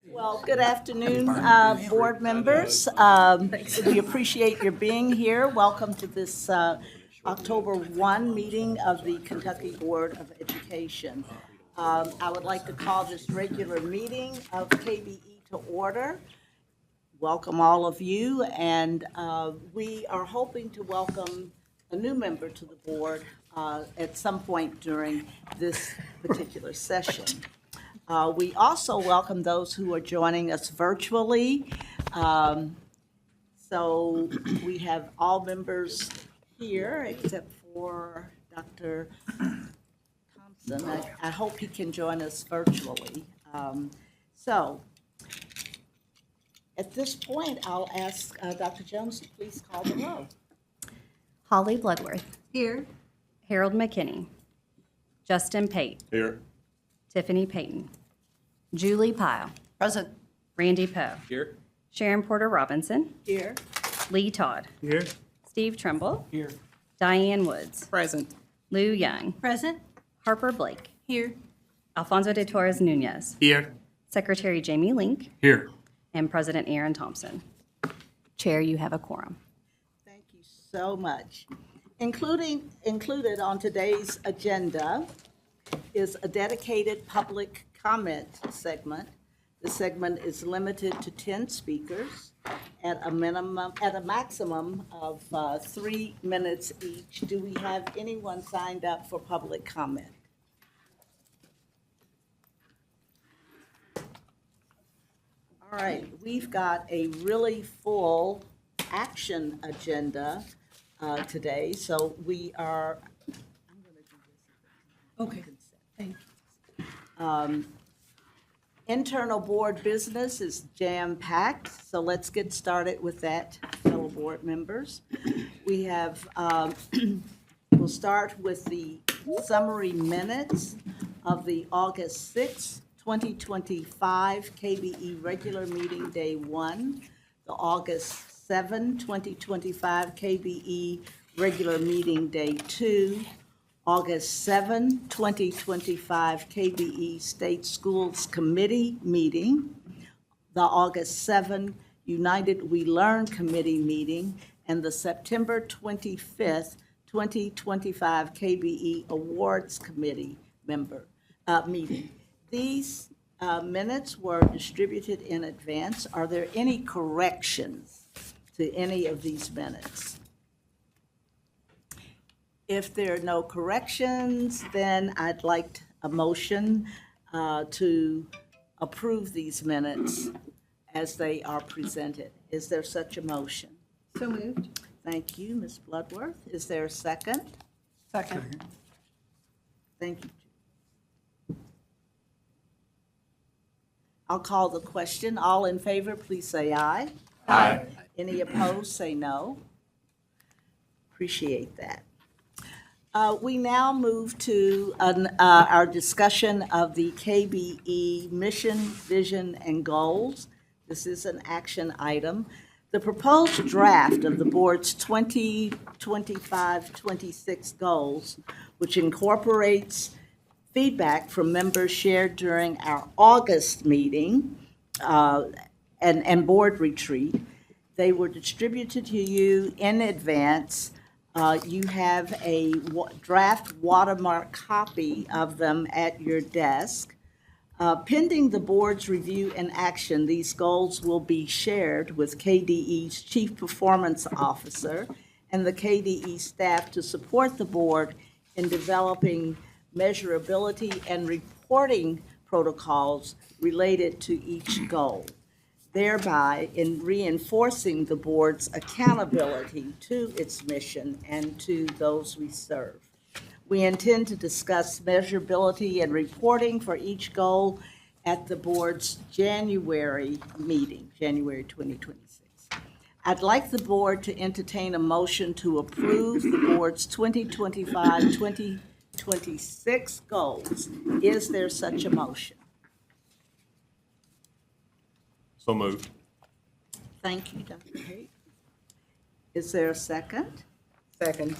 Well, good afternoon, board members. We appreciate your being here. Welcome to this October 1 meeting of the Kentucky Board of Education. I would like to call this regular meeting of KBE to order. Welcome all of you, and we are hoping to welcome a new member to the board at some point during this particular session. We also welcome those who are joining us virtually. So we have all members here except for Dr. Thompson. I hope he can join us virtually. So at this point, I'll ask Dr. Jones to please call the roll. Holly Bloodworth. Here. Harold McKinney. Justin Pate. Here. Tiffany Payton. Julie Pyle. Present. Randy Poe. Here. Sharon Porter Robinson. Here. Lee Todd. Here. Steve Trimble. Here. Diane Woods. Present. Lou Young. Present. Harper Blake. Here. Alfonso de Torres Nunez. Here. Secretary Jamie Link. Here. And President Aaron Thompson. Chair, you have a quorum. Thank you so much. Included on today's agenda is a dedicated public comment segment. The segment is limited to 10 speakers at a maximum of 3 minutes each. Do we have anyone signed up for public comment? All right, we've got a really full action agenda today, so we are, I'm going to do this. Okay. Thank you. Internal board business is jam-packed, so let's get started with that, fellow board members. We have, we'll start with the summary minutes of the August 6th, 2025 KBE regular meeting day 1, the August 7, 2025 KBE regular meeting day 2, August 7, 2025 KBE State Schools Committee meeting, the August 7 United We Learn Committee meeting, and the September 25th, 2025 KBE Awards Committee meeting. These minutes were distributed in advance. Are there any corrections to any of these minutes? If there are no corrections, then I'd like a motion to approve these minutes as they are presented. Is there such a motion? So moved. Thank you, Ms. Bloodworth. Is there a second? Second. Thank you. I'll call the question. All in favor, please say aye. Aye. Any opposed, say no. Appreciate that. We now move to our discussion of the KBE mission, vision, and goals. This is an action item. The proposed draft of the board's 2025-26 goals, which incorporates feedback from members shared during our August meeting and board retreat. They were distributed to you in advance. You have a draft watermark copy of them at your desk. Pending the board's review and action, these goals will be shared with KDE's Chief Performance Officer and the KDE staff to support the board in developing measurability and reporting protocols related to each goal, thereby in reinforcing the board's accountability to its mission and to those we serve. We intend to discuss measurability and reporting for each goal at the board's January meeting, January 2026. I'd like the board to entertain a motion to approve the board's 2025-2026 goals. Is there such a motion? So moved. Thank you, Dr. Pate. Is there a second? Second.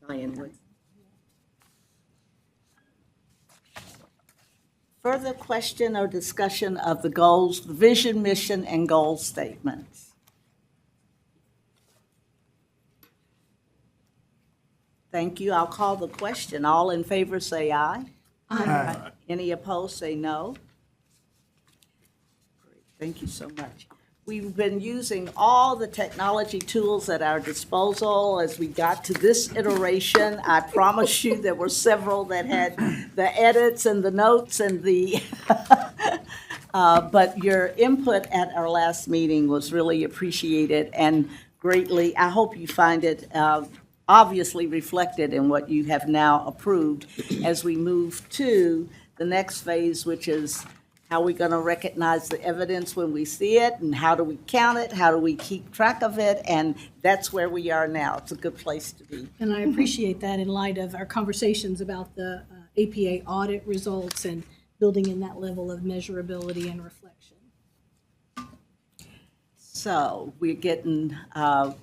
Diane Woods. Further question or discussion of the goals, vision, mission, and goal statements? Thank you. I'll call the question. All in favor say aye. Aye. Any opposed say no. Great. Thank you so much. We've been using all the technology tools at our disposal as we got to this iteration. I promise you there were several that had the edits and the notes and the, but your input at our last meeting was really appreciated and greatly, I hope you find it obviously reflected in what you have now approved as we move to the next phase, which is how are we going to recognize the evidence when we see it, and how do we count it, how do we keep track of it, and that's where we are now. It's a good place to be. And I appreciate that in light of our conversations about the APA audit results and building in that level of measurability and reflection. So we're getting, I'm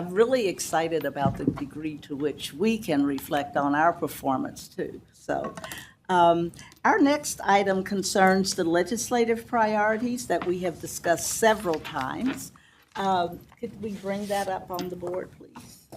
really excited about the degree to which we can reflect on our performance too. So our next item concerns the legislative priorities that we have discussed several times. Could we bring that up on the board, please?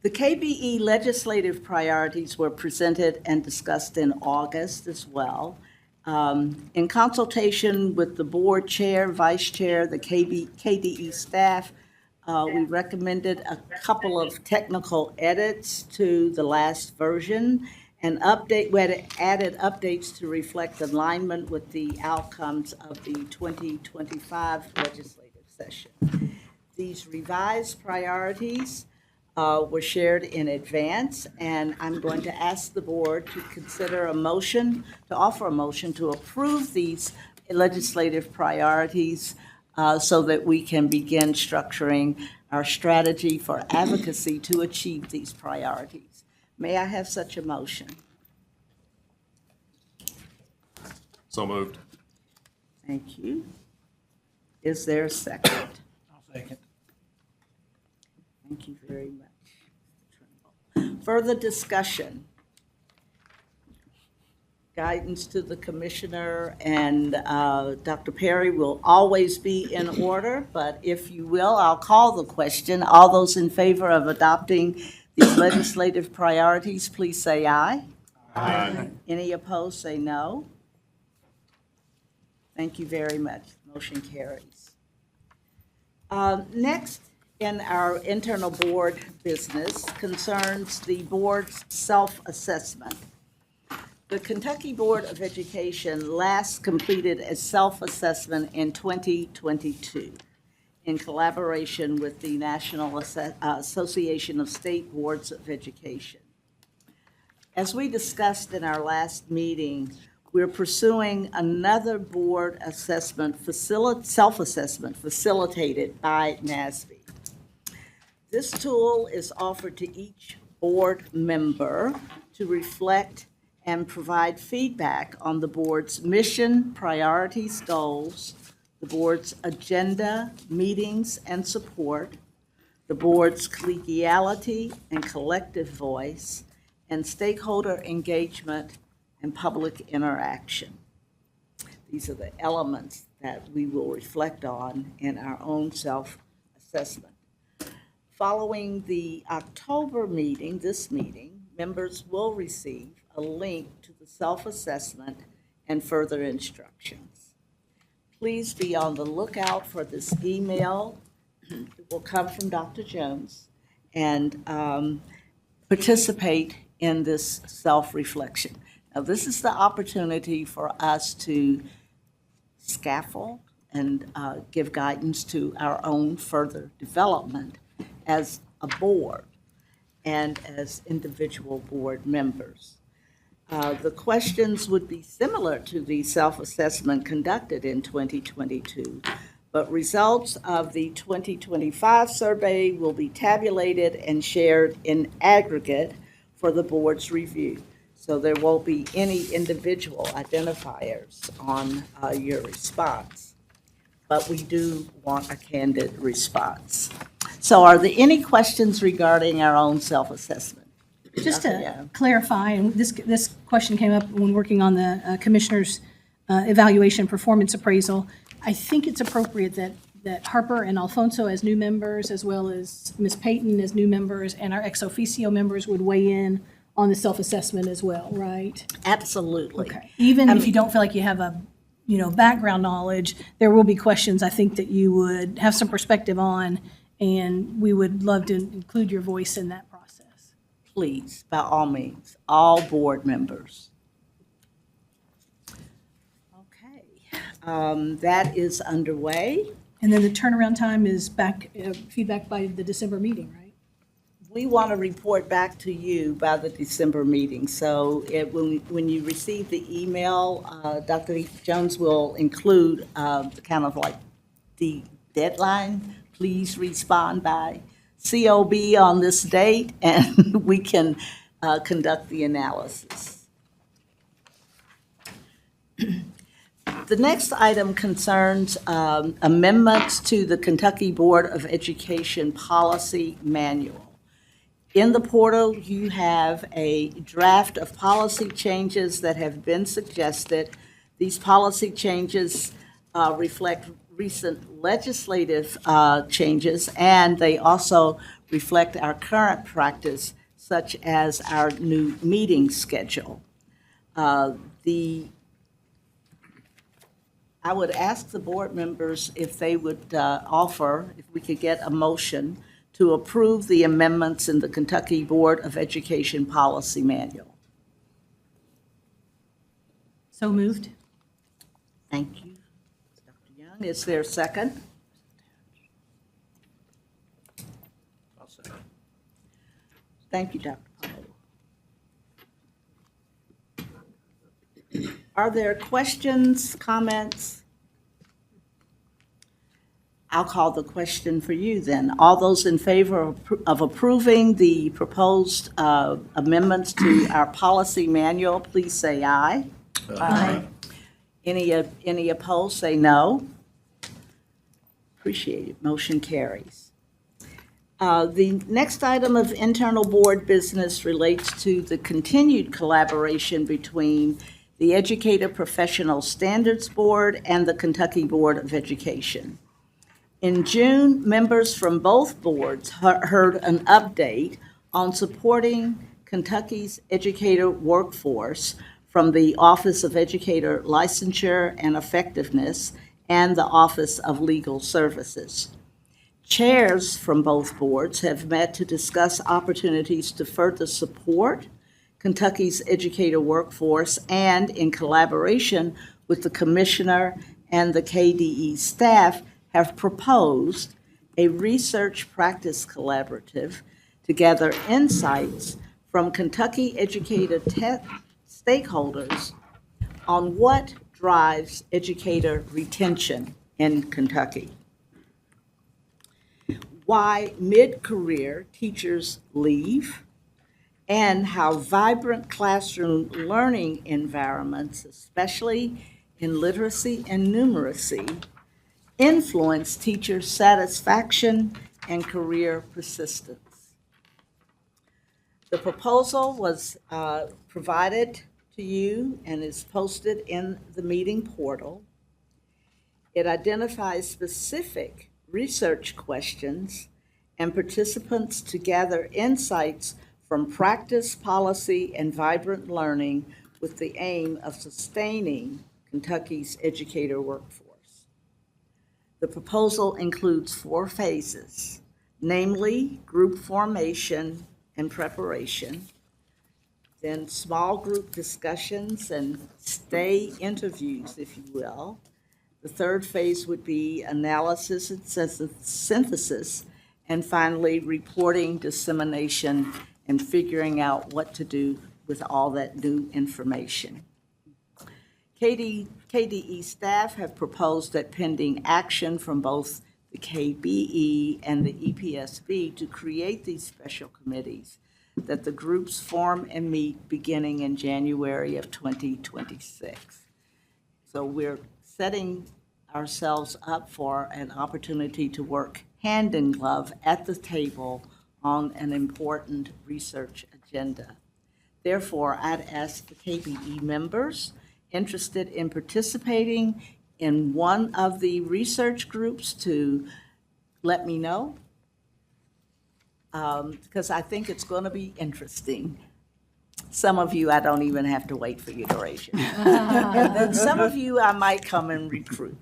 The KBE legislative priorities were presented and discussed in August as well. In consultation with the board chair, vice chair, the KDE staff, we recommended a couple of technical edits to the last version and we had added updates to reflect alignment with the outcomes of the 2025 legislative session. These revised priorities were shared in advance, and I'm going to ask the board to consider offer a motion to approve these legislative priorities so that we can begin structuring our strategy for advocacy to achieve these priorities. May I have such a motion? So moved. Thank you. Is there a second? I'll second. Thank you very much. Further discussion? Guidance to the commissioner and Dr. Perry will always be in order, but if you will, I'll call the question. All those in favor of adopting these legislative priorities, please say aye. Aye. Any opposed, say no. Thank you very much. Motion carries. Next in our internal board business concerns the board's self-assessment. The Kentucky Board of Education last completed a self-assessment in 2022 in collaboration with the National Association of State Boards of Education. As we discussed in our last meeting, we're pursuing another board assessment, self-assessment facilitated by NASB. This tool is offered to each board member to reflect and provide feedback on the board's mission, priorities, goals, the board's agenda, meetings, and support, the board's collegiality and collective voice, and stakeholder engagement and public interaction. These are the elements that we will reflect on in our own self-assessment. Following the October meeting, this meeting, members will receive a link to the self-assessment and further instructions. Please be on the lookout for this email. It will come from Dr. Jones, and participate in this self-reflection. Now, this is the opportunity for us to scaffold and give guidance to our own further development as a board and as individual board members. The questions would be similar to the self-assessment conducted in 2022, but results of the 2025 survey will be tabulated and shared in aggregate for the board's review. So there won't be any individual identifiers on your response, but we do want a candid response. So are there any questions regarding our own self-assessment? Just Yeah. to clarify, and this question came up when working on the commissioner's evaluation performance appraisal. I think it's appropriate that Harper and Alfonso as new members, as well as Ms. Payton as new members, and our ex officio members would weigh in on the self-assessment as well, right? Absolutely. Okay. Even if you don't feel like you have a, background knowledge, there will be questions I think that you would have some perspective on, and we would love to include your voice in that process. Please, by all means, all board members. Okay, that is underway. And then the turnaround time is feedback by the December meeting, right? We want to report back to you by the December meeting. So when you receive the email, Dr. Jones will include kind of like the deadline. Please respond by COB on this date, and we can conduct the analysis. The next item concerns amendments to the Kentucky Board of Education Policy Manual. In the portal, you have a draft of policy changes that have been suggested. These policy changes reflect recent legislative changes, and they also reflect our current practice, such as our new meeting schedule. I would ask the board members if they would offer, if we could get a motion to approve the amendments in the Kentucky Board of Education Policy Manual. So moved. Thank you, Dr. Young. Is there a second? I'll second. Thank you, Dr. Powell. Are there questions, comments? I'll call the question for you then. All those in favor of approving the proposed amendments to our policy manual, please say aye. Aye. Any opposed, say no. Appreciate it. Motion carries. The next item of internal board business relates to the continued collaboration between the Educator Professional Standards Board and the Kentucky Board of Education. In June, members from both boards heard an update on supporting Kentucky's educator workforce from the Office of Educator Licensure and Effectiveness and the Office of Legal Services. Chairs from both boards have met to discuss opportunities to further support Kentucky's educator workforce, and in collaboration with the commissioner and the KDE staff, have proposed a research practice collaborative to gather insights from Kentucky educator stakeholders on what drives educator retention in Kentucky, why mid-career teachers leave, and how vibrant classroom learning environments, especially in literacy and numeracy, influence teacher satisfaction and career persistence. The proposal was provided to you and is posted in the meeting portal. It identifies specific research questions and participants to gather insights from practice, policy, and vibrant learning with the aim of sustaining Kentucky's educator workforce. The proposal includes 4 phases, namely group formation and preparation, then small group discussions and stay interviews, if you will. The 3rd phase would be analysis and synthesis, and finally reporting, dissemination, and figuring out what to do with all that new information. KDE staff have proposed that pending action from both the KBE and the EPSB to create these special committees, that the groups form and meet beginning in January of 2026. So we're setting ourselves up for an opportunity to work hand in glove at the table on an important research agenda. Therefore, I'd ask the KBE members interested in participating in one of the research groups to let me know, because I think it's going to be interesting. Some of you, I don't even have to wait for you to raise your hand. And then some of you, I might come and recruit.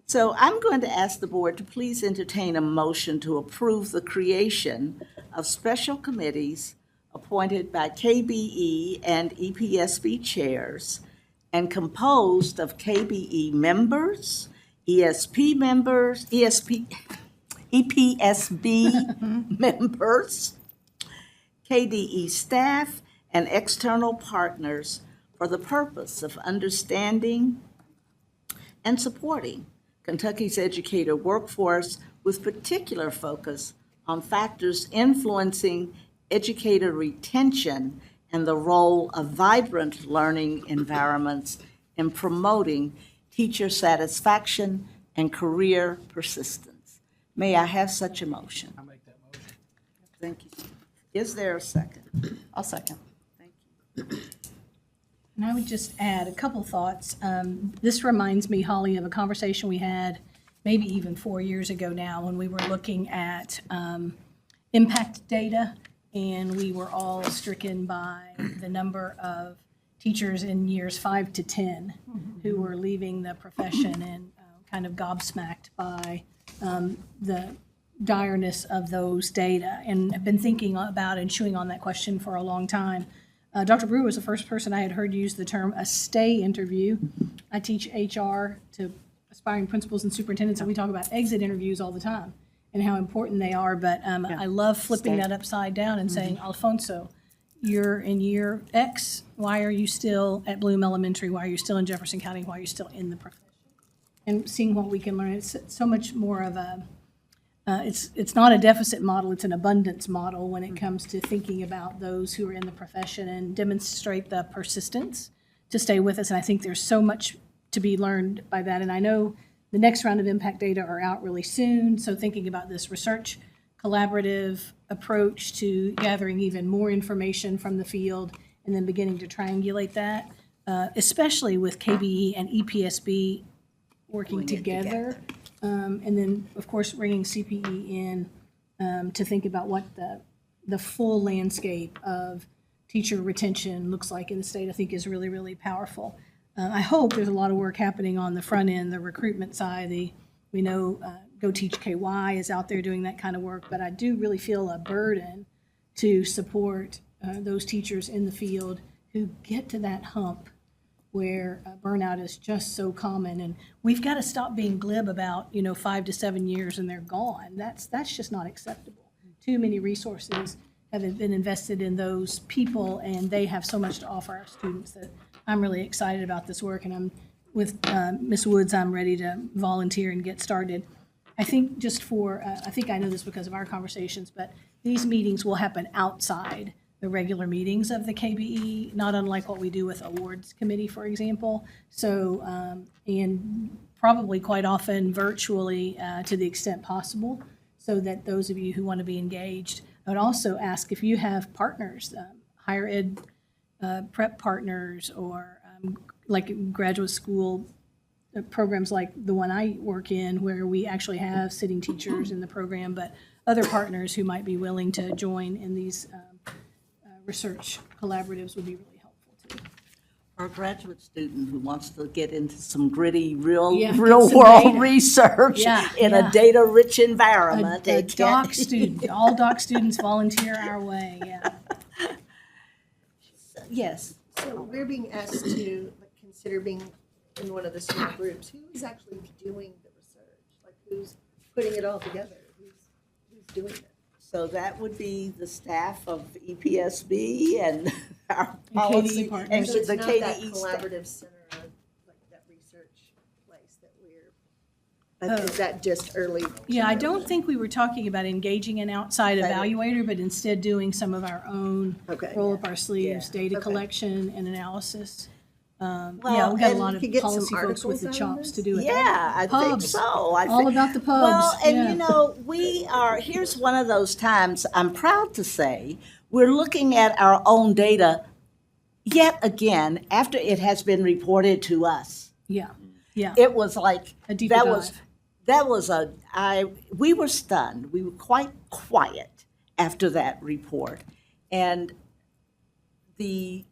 So I'm going to ask the board to please entertain a motion to approve the creation of special committees appointed by KBE and EPSB chairs and composed of KBE members, EPSB members, KDE staff, and external partners for the purpose of understanding and supporting Kentucky's educator workforce with particular focus on factors influencing educator retention and the role of vibrant learning environments in promoting teacher satisfaction and career persistence. May I have such a motion? I'll make that motion. Thank you. Is there a second? I'll second. Thank you. And I would just add a couple thoughts. This reminds me, Holly, of a conversation we had maybe even 4 years ago now when we were looking at impact data, and we were all stricken by the number of teachers in years 5 to 10 who were leaving the profession, and kind of gobsmacked by the direness of those data, and have been thinking about and chewing on that question for a long time. Dr. Brewer was the first person I had heard use the term a stay interview. I teach HR to aspiring principals and superintendents, and we talk about exit interviews all the time and how important they are, but I love flipping that upside down and saying, Alfonso, you're in year X, why are you still at Bloom Elementary? Why are you still in Jefferson County? Why are you still in the profession? And seeing what we can learn. It's so much more of a, it's not a deficit model, it's an abundance model when it comes to thinking about those who are in the profession and demonstrate the persistence to stay with us. And I think there's so much to be learned by that. And I know the next round of impact data are out really soon. So thinking about this research collaborative approach to gathering even more information from the field and then beginning to triangulate that, especially with KBE and EPSB working together. And then, of course, bringing CPE in to think about what the full landscape of teacher retention looks like in the state, I think is really, really powerful. I hope there's a lot of work happening on the front end, the recruitment side. We know Go Teach KY is out there doing that kind of work, but I do really feel a burden to support those teachers in the field who get to that hump where burnout is just so common. And we've got to stop being glib about, 5 to 7 years and they're gone. That's just not acceptable. Too many resources have been invested in those people, and they have so much to offer our students that I'm really excited about this work. And I'm with Ms. Woods, I'm ready to volunteer and get started. I think just for, I think I know this because of our conversations, but these meetings will happen outside the regular meetings of the KBE, not unlike what we do with awards committee, for example. So, and probably quite often virtually to the extent possible, so that those of you who want to be engaged. I would also ask if you have partners, higher ed prep partners, or like graduate school programs like the one I work in, where we actually have sitting teachers in the program, but other partners who might be willing to join in these research collaboratives would be really helpful too. Or a graduate student who wants to get into some gritty, real Yeah, get world some data. research in a data-rich environment. A doc student, all doc students volunteer our way, yeah. Yes. So we're being asked to consider being in one of the small groups. Who is actually doing the research? Like, who's putting it all together? Who's doing it? So that would be the staff of EPSB and our And policy. KDE partners. And So it's the not that KDE staff. collaborative center, like that research place that we're, is that just early? Yeah, I don't think we were talking about engaging an outside Okay. evaluator, but instead doing some of our own Okay. roll up our sleeves, Yeah. data Okay. collection and analysis. Yeah, Well, we got a and lot we of could get some policy folks with articles the out of chops this. to do it. Yeah, I think Pubs. so. All about the pubs. Well, and yeah. you know, here's one of those times I'm proud to say we're looking at our own data yet again after it has been reported to us. Yeah, yeah. It was like, A deeper dive. we were stunned. We were quite quiet after that report. And we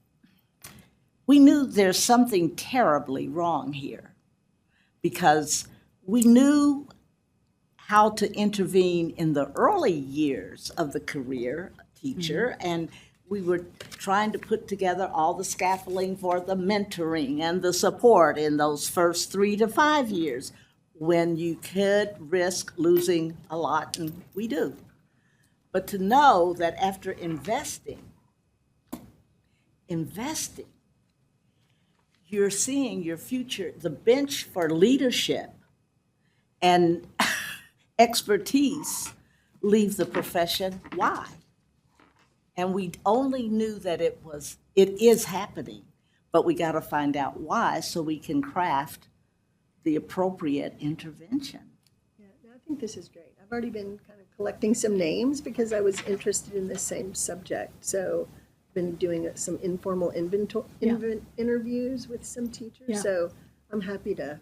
knew there's something terribly wrong here because we knew how to intervene in the early years of the career teacher, and we were trying to put together all the scaffolding for the mentoring and the support in those first 3 to 5 years when you could risk losing a lot, and we do. But to know that after investing, you're seeing your future, the bench for leadership and expertise leave the profession. Why? And we only knew that it is happening, but we got to find out why so we can craft the appropriate intervention. Yeah, no, I think this is great. I've already been kind of collecting some names because I was interested in the same subject. So I've been doing some informal interviews with some teachers. Yeah. So I'm happy to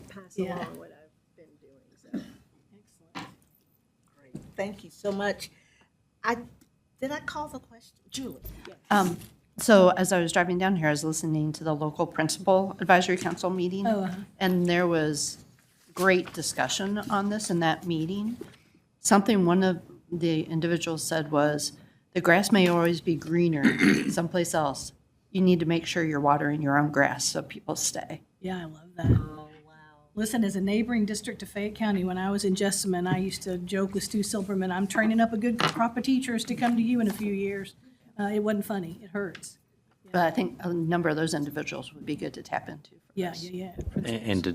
pass Yeah. along what I've been doing. So Excellent. Great. Thank you so much. Did I call the question? Julie? So as I was driving down here, I was listening to the local principal advisory council meeting. Oh, And there was great discussion on this in that meeting. Something one of the individuals said was, the grass may always be greener someplace else. You need to make sure you're watering your own grass so people stay. Yeah, I love that. Oh, wow. Listen, as a neighboring district to Fayette County, when I was in Jessamine, I used to joke with Stu Silberman, I'm training up a good crop of teachers to come to you in a few years. It wasn't funny. It hurts. But I think a number of those individuals would be good to tap into. for Yeah, this. yeah. And to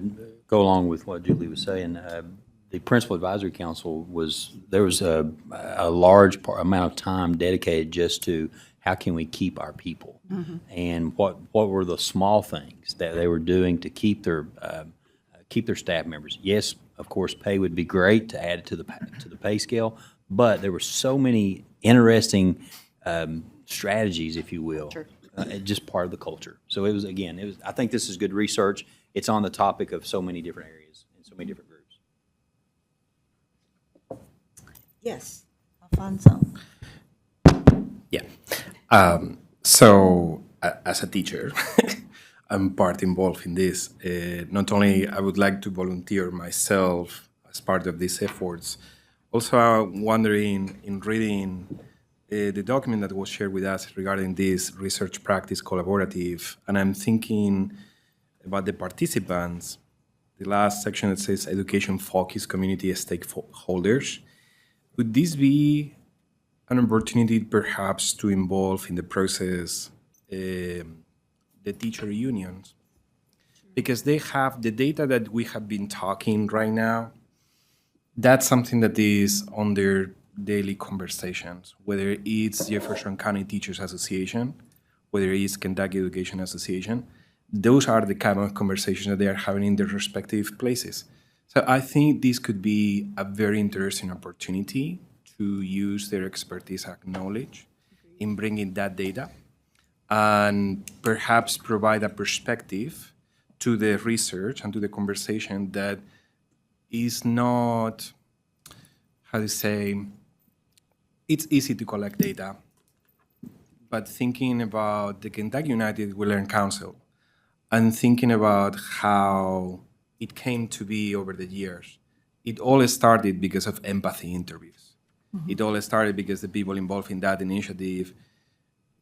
go along with what Julie was saying, the Principal Advisory Council there was a large amount of time dedicated just to how can we keep our people? And what were the small things that they were doing to keep their staff members? Yes, of course, pay would be great to add it to the pay scale, but there were so many interesting strategies, if you will, just part of the culture. So it was. I think this is good research. It's on the topic of so many different areas and so many different groups. Yes, Alfonso. Yeah. So as a teacher, I'm part involved in this. Not only I would like to volunteer myself as part of these efforts, also I'm wondering in reading the document that was shared with us regarding this research practice collaborative, and I'm thinking about the participants. The last section that says education focused community stakeholders. Would this be an opportunity perhaps to involve in the process the teacher unions? Because they have the data that we have been talking right now, that's something that is on their daily conversations, whether it's Jefferson County Teachers Association, whether it's Kentucky Education Association. Those are the kind of conversations that they are having in their respective places. So I think this could be a very interesting opportunity to use their expertise and knowledge in bringing that data and perhaps provide a perspective to the research and to the conversation that is not, how to say, it's easy to collect data, but thinking about the Kentucky United We Learn Council and thinking about how it came to be over the years. It all started because of empathy interviews. It all started because the people involved in that initiative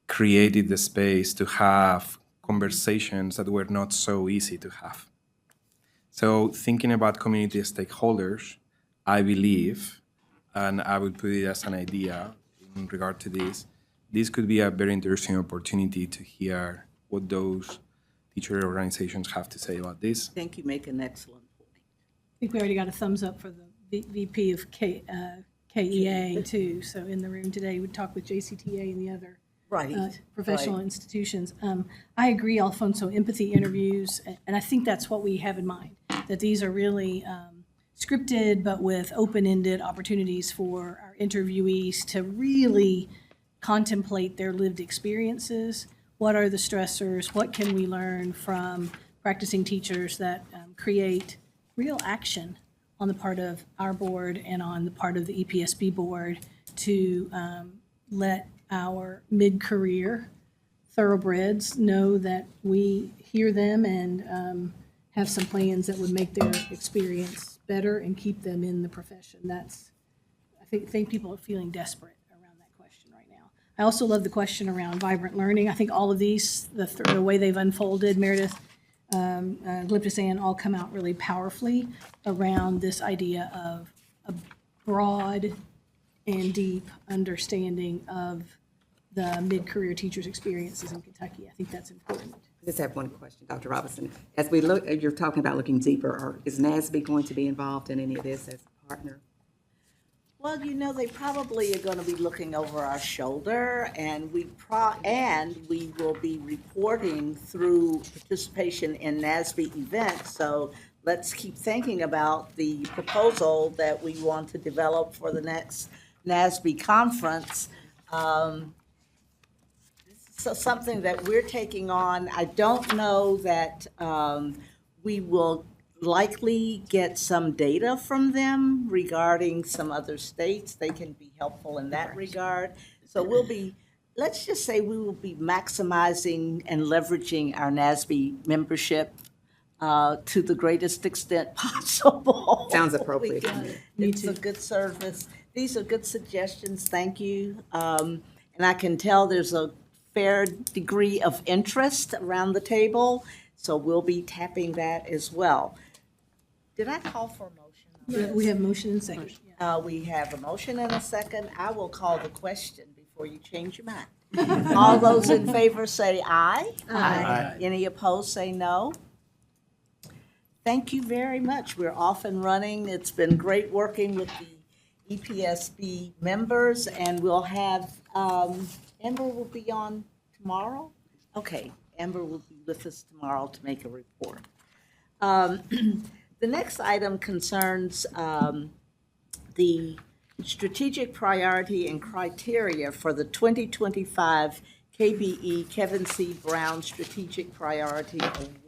created the space to have conversations that were not so easy to have. So thinking about community stakeholders, I believe, and I would put it as an idea in regard to this could be a very interesting opportunity to hear what those teacher organizations have to say about this. I think you make an excellent point. I think we already got a thumbs up for the VP of KEA too. So in the room today, we talked with JCTA and the other Right, professional right. institutions. I agree, Alfonso, empathy interviews, and I think that's what we have in mind, that these are really scripted, but with open-ended opportunities for our interviewees to really contemplate their lived experiences. What are the stressors? What can we learn from practicing teachers that create real action on the part of our board and on the part of the EPSB board to let our mid-career thoroughbreds know that we hear them and have some plans that would make their experience better and keep them in the profession. I think people are feeling desperate around that question right now. I also love the question around vibrant learning. I think all of these, the way they've unfolded, Meredith, Glyptosan, all come out really powerfully around this idea of a broad and deep understanding of the mid-career teachers' experiences in Kentucky. I think that's important. I just have one question, Dr. Robinson. As we look, you're talking about looking deeper, is NASB going to be involved in any of this as a partner? Well, they probably are going to be looking over our shoulder, and we will be reporting through participation in NASB events. So let's keep thinking about the proposal that we want to develop for the next NASB conference. So something that we're taking on. I don't know that we will likely get some data from them regarding some other states. They can be helpful in that regard. So let's just say we will be maximizing and leveraging our NASB membership to the greatest extent possible. Sounds appropriate to me. It's a good service. These are good suggestions. Thank you. And I can tell there's a fair degree of interest around the table, so we'll be tapping that as well. Did I call for a motion? We have motion and second. Yeah. We have a motion and a second. I will call the question before you change your mind. All those in favor say aye. Aye. Any opposed say no. Thank you very much. We're off and running. It's been great working with the EPSB members, and we'll have, Amber will be on tomorrow? Okay, Amber will be with us tomorrow to make a report. The next item concerns the strategic priority and criteria for the 2025 KBE Kevin C. Brown Strategic Priority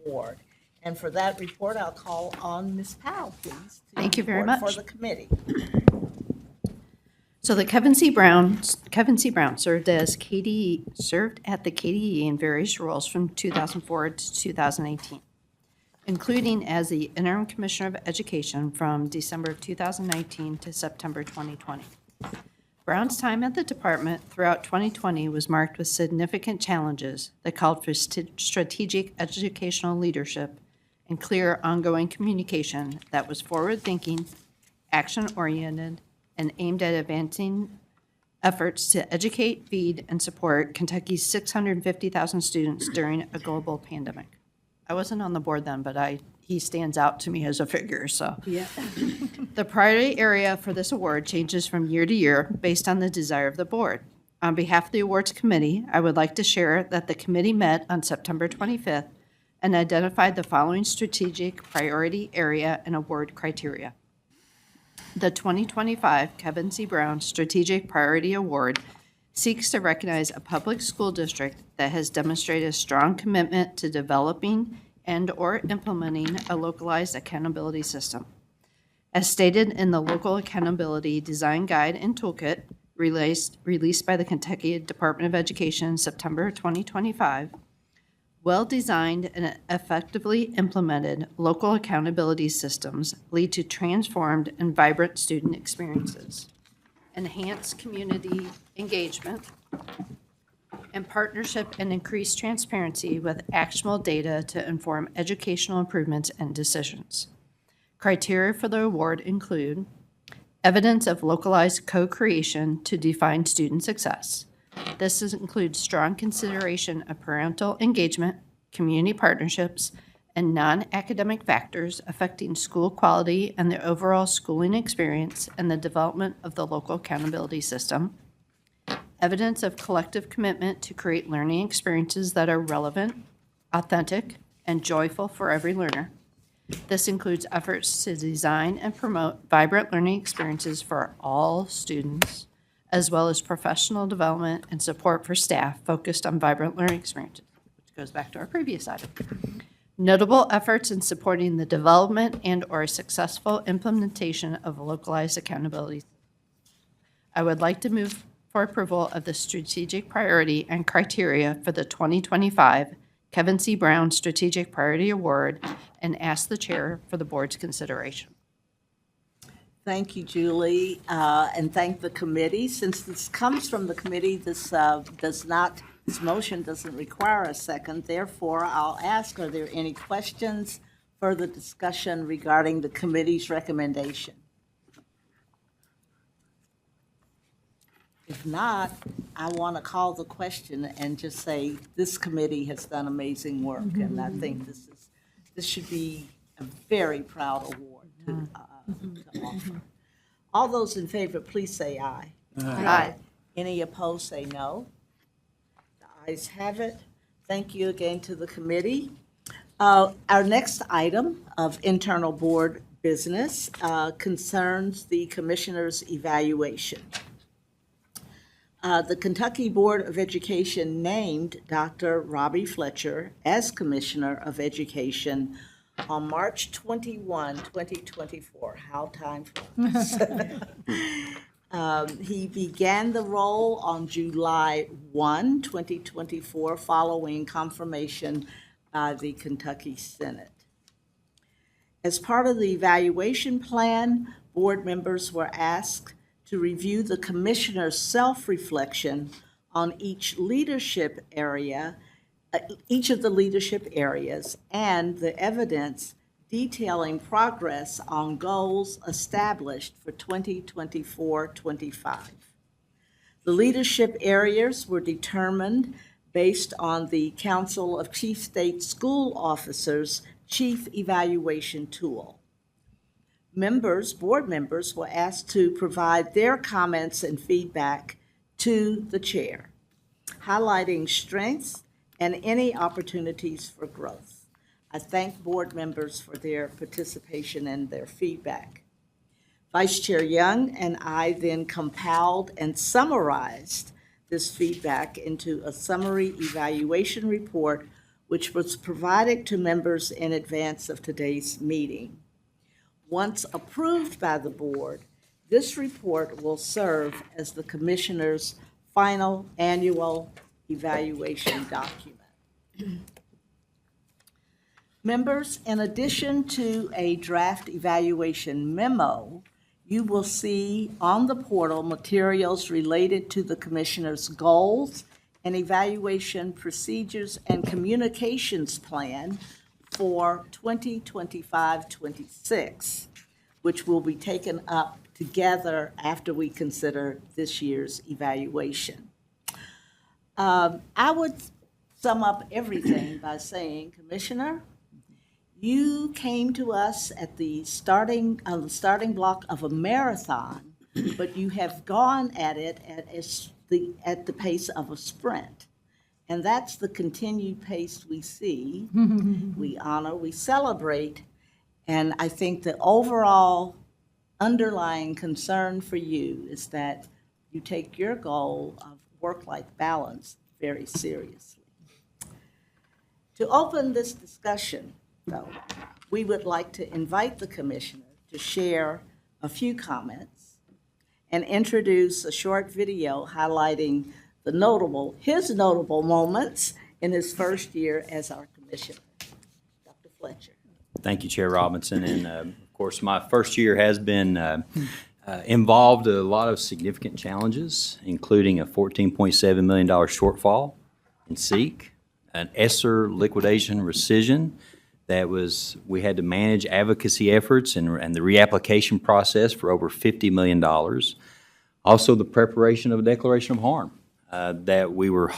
Award. And for that report, I'll call on Ms. Powell, please. to Thank you very report much. For the committee. So the Kevin C. Brown served at the KDE in various roles from 2004 to 2018, including as the Interim Commissioner of Education from December of 2019 to September 2020. Brown's time at the department throughout 2020 was marked with significant challenges that called for strategic educational leadership and clear ongoing communication that was forward-thinking, action-oriented, and aimed at advancing efforts to educate, feed, and support Kentucky's 650,000 students during a global pandemic. I wasn't on the board then, but he stands out to me as a figure, so. Yeah. The priority area for this award changes from year to year based on the desire of the board. On behalf of the awards committee, I would like to share that the committee met on September 25th and identified the following strategic priority area and award criteria. The 2025 Kevin C. Brown Strategic Priority Award seeks to recognize a public school district that has demonstrated a strong commitment to developing and/or implementing a localized accountability system. As stated in the Local Accountability Design Guide and Toolkit released by the Kentucky Department of Education in September 2025, well-designed and effectively implemented local accountability systems lead to transformed and vibrant student experiences, enhanced community engagement, and partnership and increased transparency with actionable data to inform educational improvements and decisions. Criteria for the award include evidence of localized co-creation to define student success. This includes strong consideration of parental engagement, community partnerships, and non-academic factors affecting school quality and the overall schooling experience and the development of the local accountability system. evidence of collective commitment to create learning experiences that are relevant, authentic, and joyful for every learner. This includes efforts to design and promote vibrant learning experiences for all students, as well as professional development and support for staff focused on vibrant learning experiences, which goes back to our previous item. Notable efforts in supporting the development and/or successful implementation of localized accountability. I would like to move for approval of the strategic priority and criteria for the 2025 Kevin C. Brown Strategic Priority Award and ask the chair for the board's consideration. Thank you, Julie, and thank the committee. Since this comes from the committee, this motion doesn't require a second. Therefore, I'll ask, are there any questions, further discussion regarding the committee's recommendation? If not, I want to call the question and just say, this committee has done amazing work, and I think this should be a very proud award to offer. All those in favor, please say aye. Aye. Any opposed, say no. The ayes have it. Thank you again to the committee. Our next item of internal board business concerns the commissioner's evaluation. The Kentucky Board of Education named Dr. Robbie Fletcher as Commissioner of Education on March 21, 2024. How time flies. He began the role on July 1, 2024, following confirmation by the Kentucky Senate. As part of the evaluation plan, board members were asked to review the commissioner's self-reflection on each of the leadership areas and the evidence detailing progress on goals established for 2024-25. The leadership areas were determined based on the Council of Chief State School Officers Chief Evaluation Tool. Board members were asked to provide their comments and feedback to the chair, highlighting strengths and any opportunities for growth. I thank board members for their participation and their feedback. Vice Chair Young and I then compiled and summarized this feedback into a summary evaluation report, which was provided to members in advance of today's meeting. Once approved by the board, this report will serve as the commissioner's final annual evaluation document. Members, in addition to a draft evaluation memo, you will see on the portal materials related to the commissioner's goals and evaluation procedures and communications plan for 2025-26, which will be taken up together after we consider this year's evaluation. I would sum up everything by saying, Commissioner, you came to us at the starting block of a marathon, but you have gone at it at the pace of a sprint. And that's the continued pace we see. We honor, we celebrate, and I think the overall underlying concern for you is that you take your goal of work-life balance very seriously. To open this discussion, though, we would like to invite the commissioner to share a few comments and introduce a short video highlighting his notable moments in his first year as our commissioner. Dr. Fletcher. Thank you, Chair Robinson. And of course, my first year has been involved a lot of significant challenges, including a $14.7 million shortfall in SEEK, an ESSER liquidation rescission we had to manage advocacy efforts and the reapplication process for over $50 million. Also, the preparation of a declaration of harm. That we were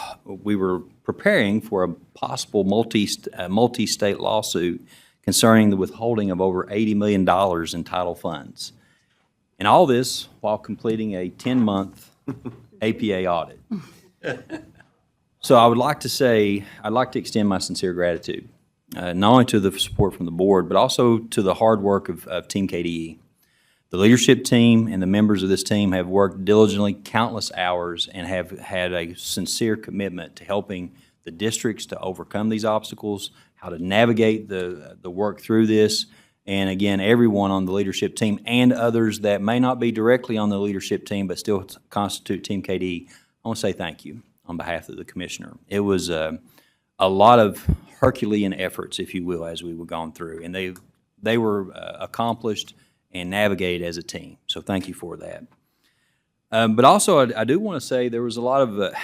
preparing for a possible multi-state lawsuit concerning the withholding of over $80 million in title funds. And all this while completing a 10-month APA audit. So I would like to say, I'd like to extend my sincere gratitude, not only to the support from the board, but also to the hard work of Team KDE. The leadership team and the members of this team have worked diligently countless hours and have had a sincere commitment to helping the districts to overcome these obstacles, how to navigate the work through this. And again, everyone on the leadership team and others that may not be directly on the leadership team but still constitute Team KDE, I want to say thank you on behalf of the commissioner. It was a lot of Herculean efforts, if you will, as we were going through, and they were accomplished and navigated as a team. So thank you for that. But also, I do want to say there was a lot of,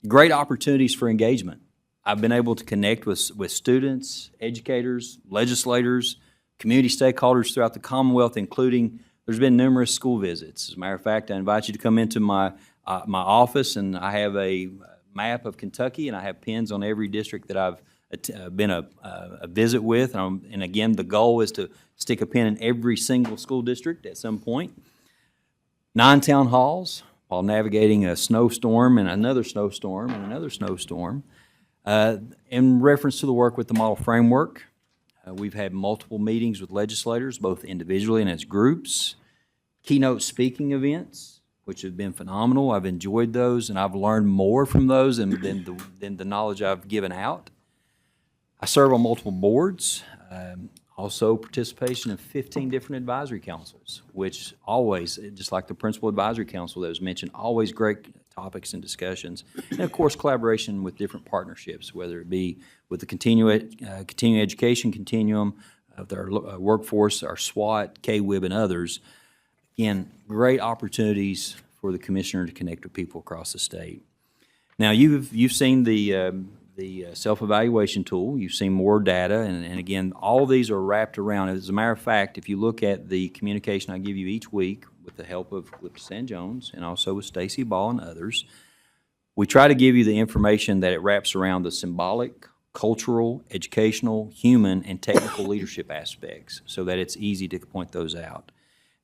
great opportunities for engagement. I've been able to connect with students, educators, legislators, community stakeholders throughout the Commonwealth, including, there's been numerous school visits. As a matter of fact, I invite you to come into my office, and I have a map of Kentucky, and I have pins on every district that I've been a visit with. And again, the goal is to stick a pin in every single school district at some point. 9 town halls while navigating a snowstorm and another snowstorm and another snowstorm. In reference to the work with the model framework, we've had multiple meetings with legislators, both individually and as groups. Keynote speaking events, which have been phenomenal. I've enjoyed those, and I've learned more from those than the knowledge I've given out. I serve on multiple boards, also participation in 15 different advisory councils, which always, just like the Principal Advisory Council that was mentioned, always great topics and discussions. And of course, collaboration with different partnerships, whether it be with the continuing education continuum, of their workforce, our SWAT, KWIB, and others. Again, great opportunities for the commissioner to connect with people across the state. Now, you've seen the self-evaluation tool. You've seen more data, and again, all of these are wrapped around. As a matter of fact, if you look at the communication I give you each week with the help of Clifton St. Jones and also with Stacy Ball and others, we try to give you the information that it wraps around the symbolic, cultural, educational, human, and technical leadership aspects so that it's easy to point those out.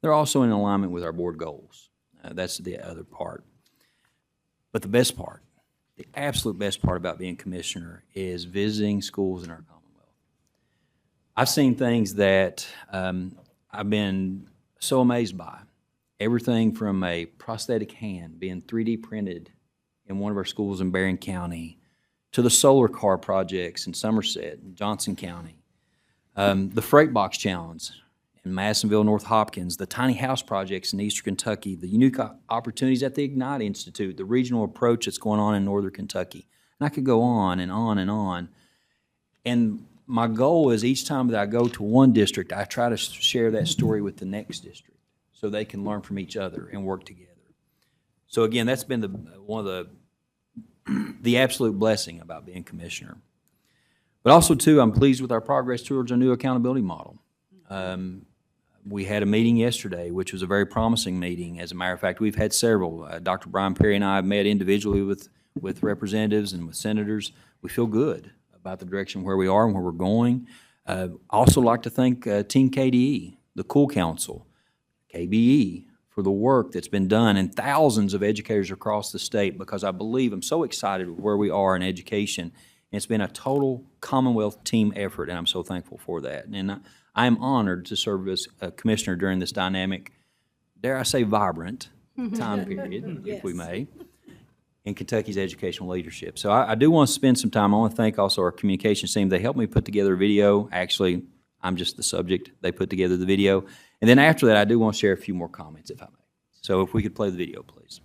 They're also in alignment with our board goals. That's the other part. But the best part, the absolute best part about being commissioner is visiting schools in our Commonwealth. I've seen things that I've been so amazed by. Everything from a prosthetic hand being 3D printed in one of our schools in Barron County to the solar car projects in Somerset and Johnson County, the Freight Box Challenge in Madisonville, North Hopkins, the tiny house projects in Eastern Kentucky, the unique opportunities at the Ignite Institute, the regional approach that's going on in Northern Kentucky. And I could go on and on and on. And my goal is each time that I go to one district, I try to share that story with the next district so they can learn from each other and work together. So again, that's been one of the absolute blessing about being commissioner. But also, too, I'm pleased with our progress towards our new accountability model. We had a meeting yesterday, which was a very promising meeting. As a matter of fact, we've had several. Dr. Brian Perry and I have met individually with representatives and with senators. We feel good about the direction where we are and where we're going. I also like to thank Team KDE, the Cool Council, KBE, for the work that's been done, and thousands of educators across the state, because I believe I'm so excited with where we are in education. And it's been a total Commonwealth team effort, and I'm so thankful for that. And I am honored to serve as a commissioner during this dynamic, dare I say vibrant, time period, if we may, in Kentucky's educational leadership. So I do want to spend some time. I want to thank also our communications team. They helped me put together a video. Actually, I'm just the subject. They put together the video. And then after that, I do want to share a few more comments, if I may. So if we could play the video, please.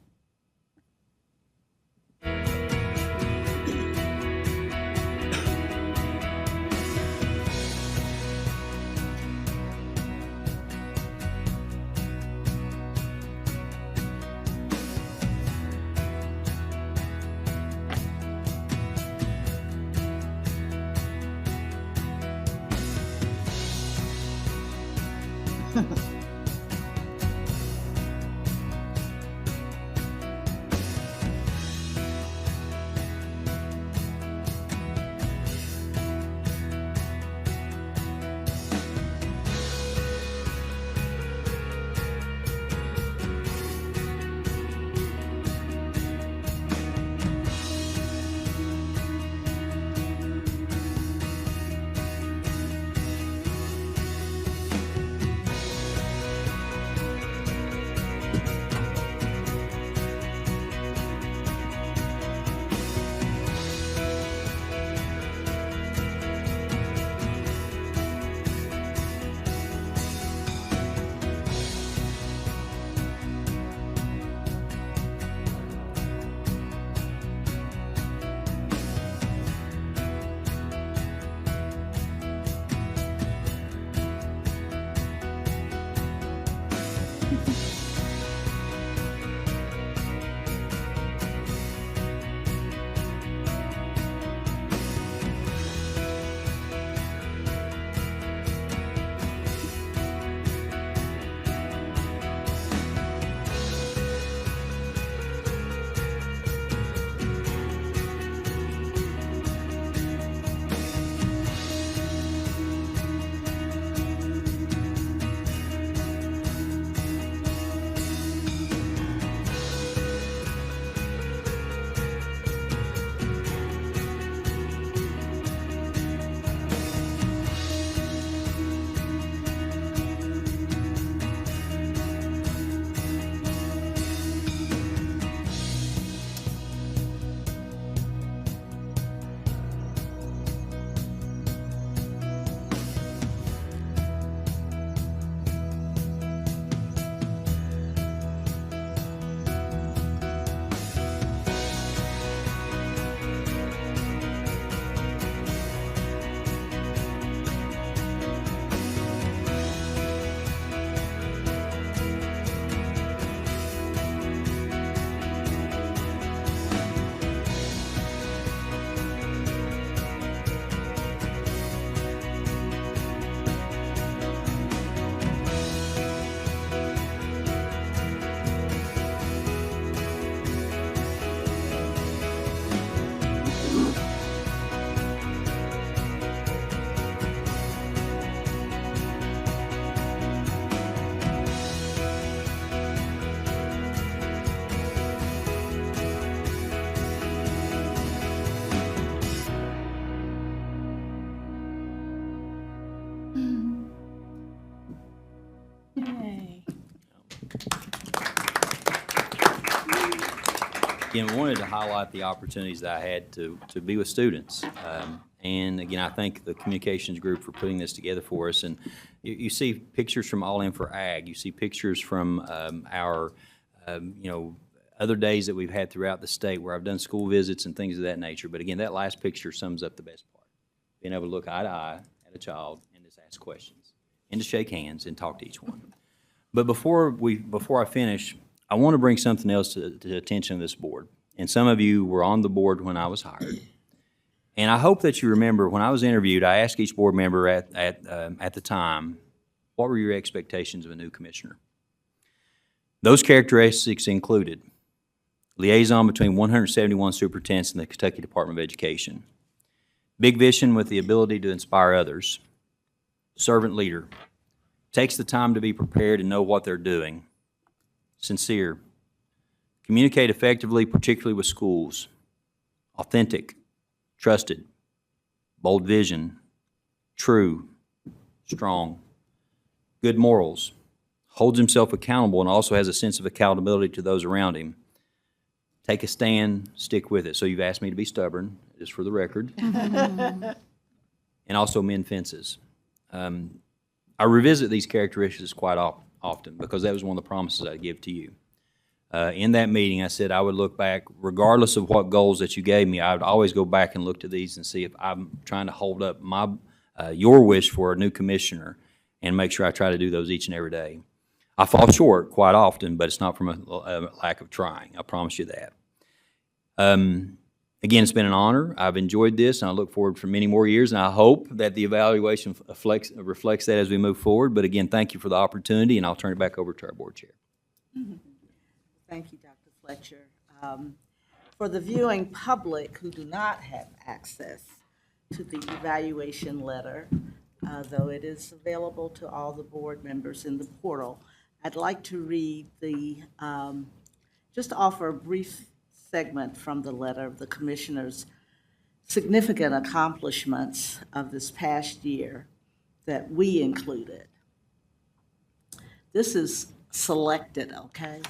Again, I wanted to highlight the opportunities that I had to be with students. And again, I thank the communications group for putting this together for us. And you see pictures from All In for Ag. You see pictures from our, other days that we've had throughout the state where I've done school visits and things of that nature. But again, that last picture sums up the best part. Being able to look eye to eye at a child and just ask questions and to shake hands and talk to each one. But before I finish, I want to bring something else to the attention of this board. And some of you were on the board when I was hired. And I hope that you remember when I was interviewed, I asked each board member at the time, what were your expectations of a new commissioner? Those characteristics included liaison between 171 superintendents in the Kentucky Department of Education, big vision with the ability to inspire others, servant leader, takes the time to be prepared and know what they're doing, sincere, communicate effectively, particularly with schools, authentic, trusted, bold vision, true, strong, good morals, holds himself accountable and also has a sense of accountability to those around him. Take a stand, stick with it. So you've asked me to be stubborn, just for the record. And also mend fences. I revisit these characteristics quite often because that was one of the promises I give to you. In that meeting, I said I would look back, regardless of what goals that you gave me, I would always go back and look to these and see if I'm trying to hold up your wish for a new commissioner and make sure I try to do those each and every day. I fall short quite often, but it's not from a lack of trying. I promise you that. Again, it's been an honor. I've enjoyed this, and I look forward for many more years, and I hope that the evaluation reflects that as we move forward. But again, thank you for the opportunity, and I'll turn it back over to our board chair. Thank you, Dr. Fletcher. For the viewing public who do not have access to the evaluation letter, though it is available to all the board members in the portal, I'd like to read just offer a brief segment from the letter of the commissioner's significant accomplishments of this past year that we included. This is selected, okay?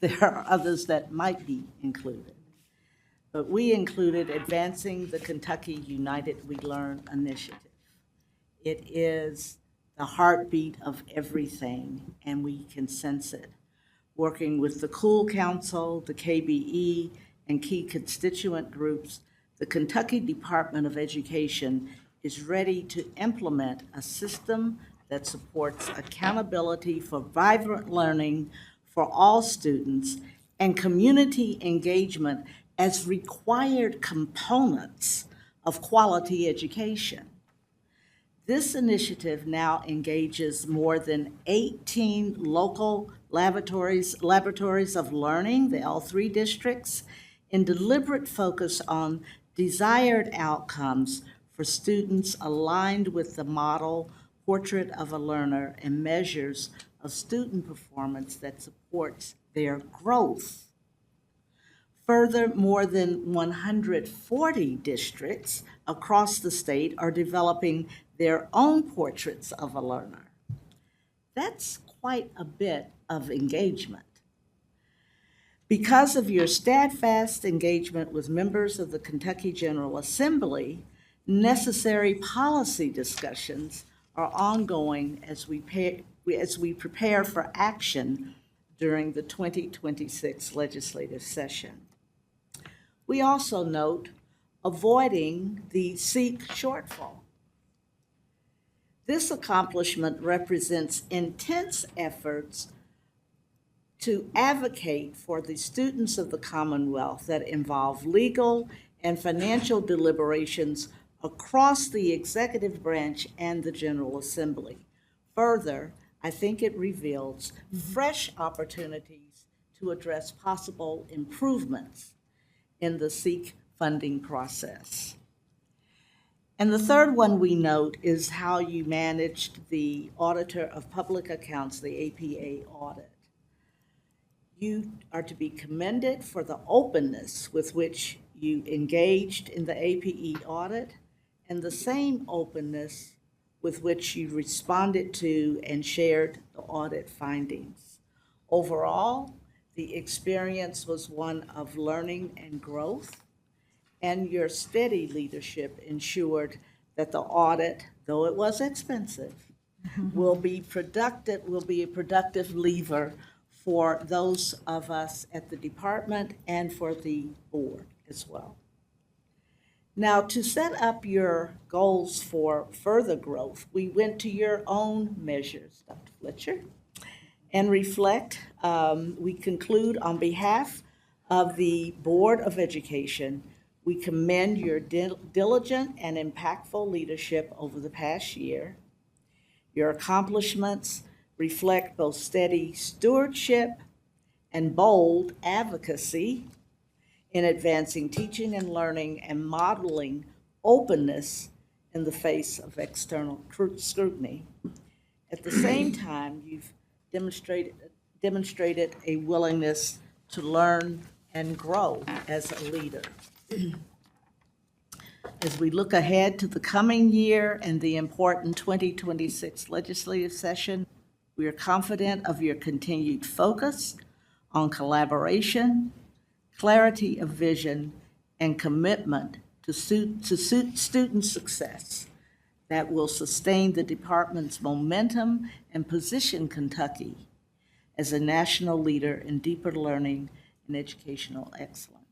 There are others that might be included. But we included advancing the Kentucky United We Learn initiative. It is the heartbeat of everything, and we can sense it. Working with the Cool Council, the KBE, and key constituent groups, the Kentucky Department of Education is ready to implement a system that supports accountability for vibrant learning for all students and community engagement as required components of quality education. This initiative now engages more than 18 local laboratories of learning, the L3 districts, in deliberate focus on desired outcomes for students aligned with the model Portrait of a Learner and measures of student performance that supports their growth. Further, more than 140 districts across the state are developing their own portraits of a learner. That's quite a bit of engagement. Because of your steadfast engagement with members of the Kentucky General Assembly, necessary policy discussions are ongoing as we prepare for action during the 2026 legislative session. We also note avoiding the SEEK shortfall. This accomplishment represents intense efforts to advocate for the students of the Commonwealth that involve legal and financial deliberations across the executive branch and the General Assembly. Further, I think it reveals fresh opportunities to address possible improvements in the SEEK funding process. And the third one we note is how you managed the Auditor of Public Accounts, the APA audit. You are to be commended for the openness with which you engaged in the APE audit and the same openness with which you responded to and shared the audit findings. Overall, The experience was one of learning and growth, and your steady leadership ensured that the audit, though it was expensive, will be a productive lever for those of us at the department and for the board as well. Now, to set up your goals for further growth, we went to your own measures, Dr. Fletcher, and reflect. We conclude on behalf of the Board of Education, we commend your diligent and impactful leadership over the past year. Your accomplishments reflect both steady stewardship and bold advocacy in advancing teaching and learning and modeling openness in the face of external scrutiny. At the same time, you've demonstrated a willingness to learn and grow as a leader. As we look ahead to the coming year and the important 2026 legislative session, we are confident of your continued focus on collaboration, clarity of vision, and commitment to student success that will sustain the department's momentum and position Kentucky as a national leader in deeper learning and educational excellence.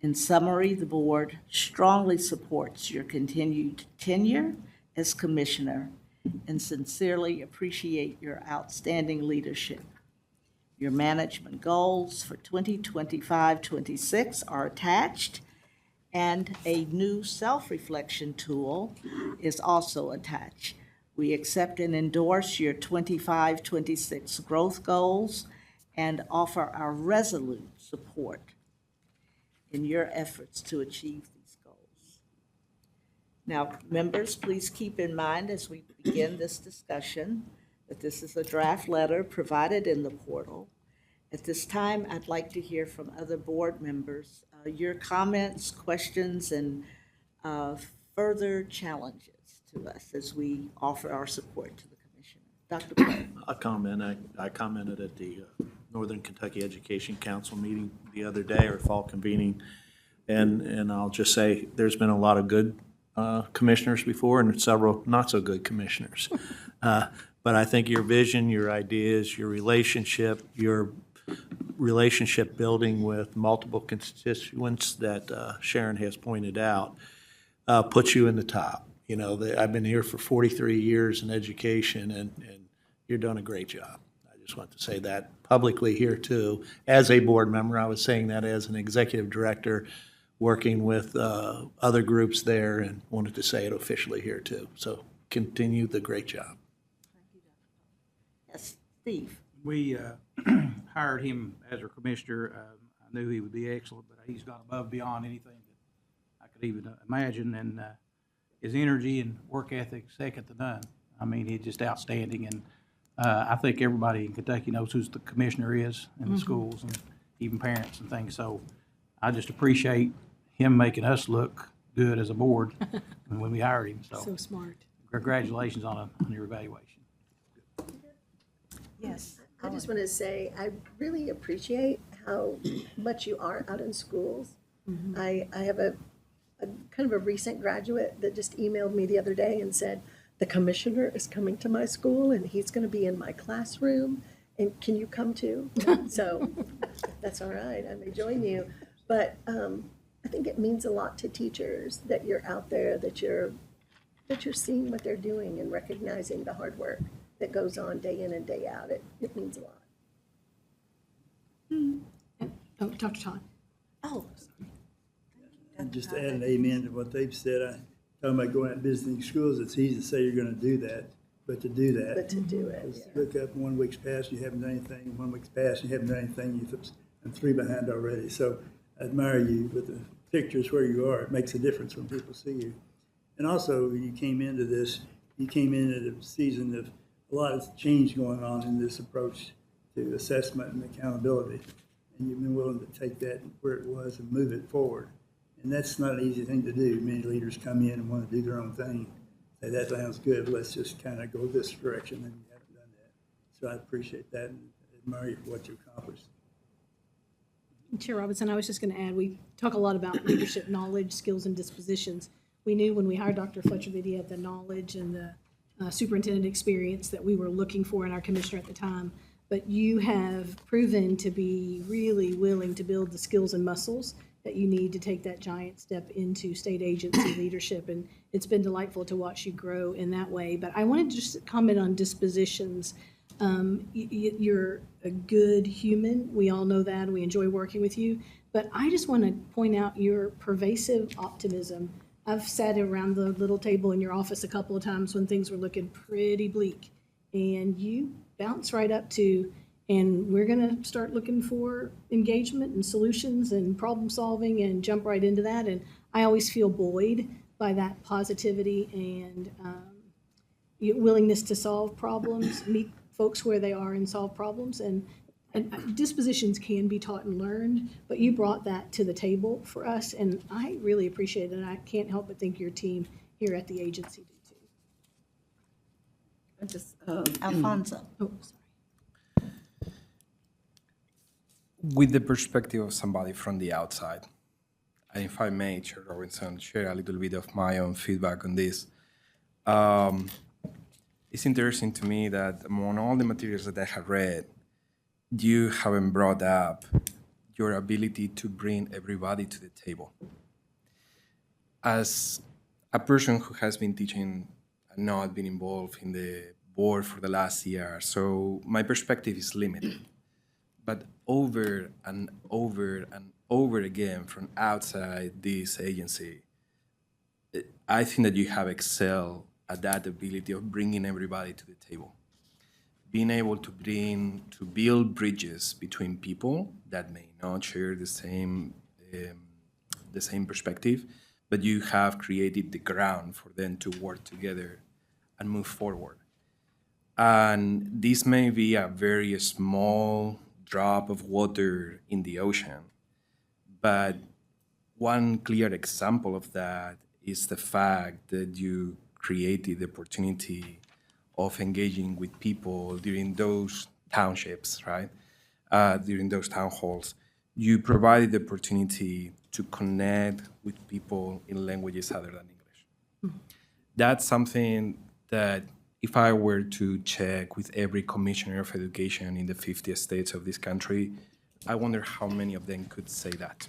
In summary, the board strongly supports your continued tenure as commissioner and sincerely appreciate your outstanding leadership. Your management goals for 2025-26 are attached, and a new self-reflection tool is also attached. We accept and endorse your 25-26 growth goals and offer our resolute support in your efforts to achieve these goals. Now, members, please keep in mind as we begin this discussion that this is a draft letter provided in the portal. At this time, I'd like to hear from other board members, your comments, questions, and further challenges to us as we offer our support to the commissioner. Dr. Clark. A comment. I commented at the Northern Kentucky Education Council meeting the other day, or fall convening, and I'll just say there's been a lot of good commissioners before and several not so good commissioners. But I think your vision, your ideas, your relationship building with multiple constituents that Sharon has pointed out puts you in the top. You know, I've been here for 43 years in education, and you're doing a great job. I just want to say that publicly here too. As a board member, I was saying that as an executive director, working with other groups there, and wanted to say it officially here too. So continue the great job. Yes, Steve. We hired him as our commissioner. I knew he would be excellent, but he's gone above and beyond anything that I could even imagine. And his energy and work ethic, second to none. I mean, he's just outstanding. And I think everybody in Kentucky knows who the commissioner is in the schools, and even parents and things. So I just appreciate him making us look good as a board when we hired him. So smart. Congratulations on your evaluation. Yes. I just want to say, I really appreciate how much you are out in schools. I have a kind of a recent graduate that just emailed me the other day and said, the commissioner is coming to my school and he's going to be in my classroom, and can you come too? So that's all right, I may join you. But I think it means a lot to teachers that you're out there, that you're seeing what they're doing and recognizing the hard work that goes on day in and day out. It means a lot. Oh, Dr. Todd. Oh, And just to add an amen to what they've said, talking about going out and visiting schools, it's easy to say you're gonna do that, but to do that. But to do it, Just yeah. look up, 1 week's passed, you haven't done anything, 1 week's passed, you haven't done anything, I'm 3 behind already. So I admire you with the pictures where you are. It makes a difference when people see you. And also, when you came into this, you came in at a season of a lot of change going on in this approach to assessment and accountability. And you've been willing to take that where it was and move it forward. And that's not an easy thing to do. Many leaders come in and want to do their own thing. Say, that sounds good, let's just kind of go this direction, and you haven't done that. So I appreciate that and admire you for what you accomplished. Chair Robinson, I was just going to add, we talk a lot about leadership knowledge, skills, and dispositions. We knew when we hired Dr. Fletcher that he had the knowledge and the superintendent experience that we were looking for in our commissioner at the time. But you have proven to be really willing to build the skills and muscles that you need to take that giant step into state agency leadership. And it's been delightful to watch you grow in that way. But I wanted to just comment on dispositions. You're a good human. We all know that. We enjoy working with you. But I just want to point out your pervasive optimism. I've sat around the little table in your office a couple of times when things were looking pretty bleak. And you bounce right up to, and we're going to start looking for engagement and solutions and problem solving and jump right into that. And I always feel buoyed by that positivity and your willingness to solve problems, meet folks where they are and solve problems. And dispositions can be taught and learned, but you brought that to the table for us, and I really appreciate it. And I can't help but think your team here at the agency do too. Just, Alfonso. Oh, sorry. With the perspective of somebody from the outside, and if I may, Chair Robinson, share a little bit of my own feedback on this. It's interesting to me that among all the materials that I have read, you haven't brought up your ability to bring everybody to the table. As a person who has been teaching and not been involved in the board for the last year, so my perspective is limited. But over and over and over again from outside this agency, I think that you have excelled at that ability of bringing everybody to the table. Being able to build bridges between people that may not share the same perspective, but you have created the ground for them to work together and move forward. And this may be a very small drop of water in the ocean, but one clear example of that is the fact that you created the opportunity of engaging with people during those townships, right? During those town halls. You provided the opportunity to connect with people in languages other than English. That's something that if I were to check with every commissioner of education in the 50 states of this country, I wonder how many of them could say that.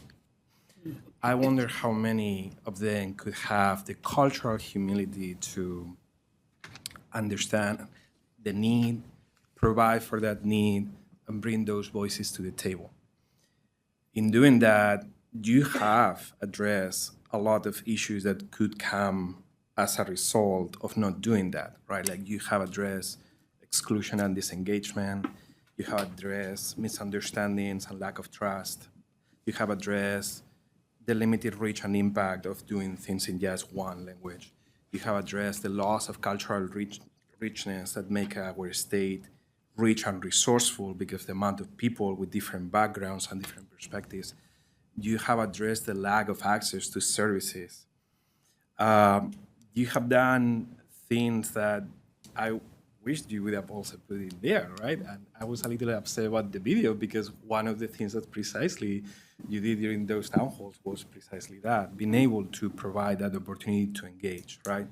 I wonder how many of them could have the cultural humility to understand the need, provide for that need, and bring those voices to the table. In doing that, you have addressed a lot of issues that could come as a result of not doing that, right? Like you have addressed exclusion and disengagement, you have addressed misunderstandings and lack of trust, you have addressed the limited reach and impact of doing things in just one language. You have addressed the loss of cultural richness that make our state rich and resourceful because the amount of people with different backgrounds and different perspectives. You have addressed the lack of access to services. You have done things that I wished you would have also put in there, right? And I was a little upset about the video because one of the things that precisely you did during those town halls was precisely that, being able to provide that opportunity to engage, right?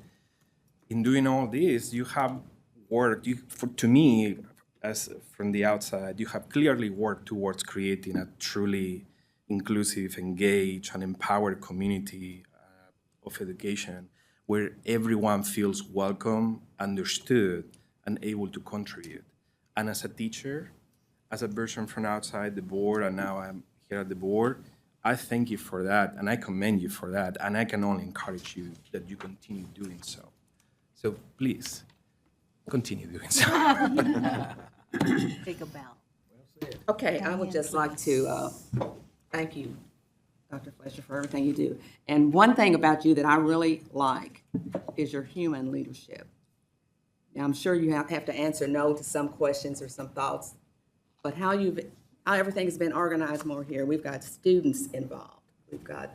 In doing all this, you have worked, to me, as from the outside, you have clearly worked towards creating a truly inclusive, engaged, and empowered community of education where everyone feels welcome, understood, and able to contribute. And as a teacher, as a person from outside the board, and now I'm here at the board, I thank you for that, and I commend you for that, and I can only encourage you that you continue doing so. So please, continue doing so. Take a bow. Okay, I would just like to thank you, Dr. Fletcher, for everything you do. And one thing about you that I really like is your human leadership. Now, I'm sure you have to answer no to some questions or some thoughts, but how everything's been organized more here. We've got students involved. We've got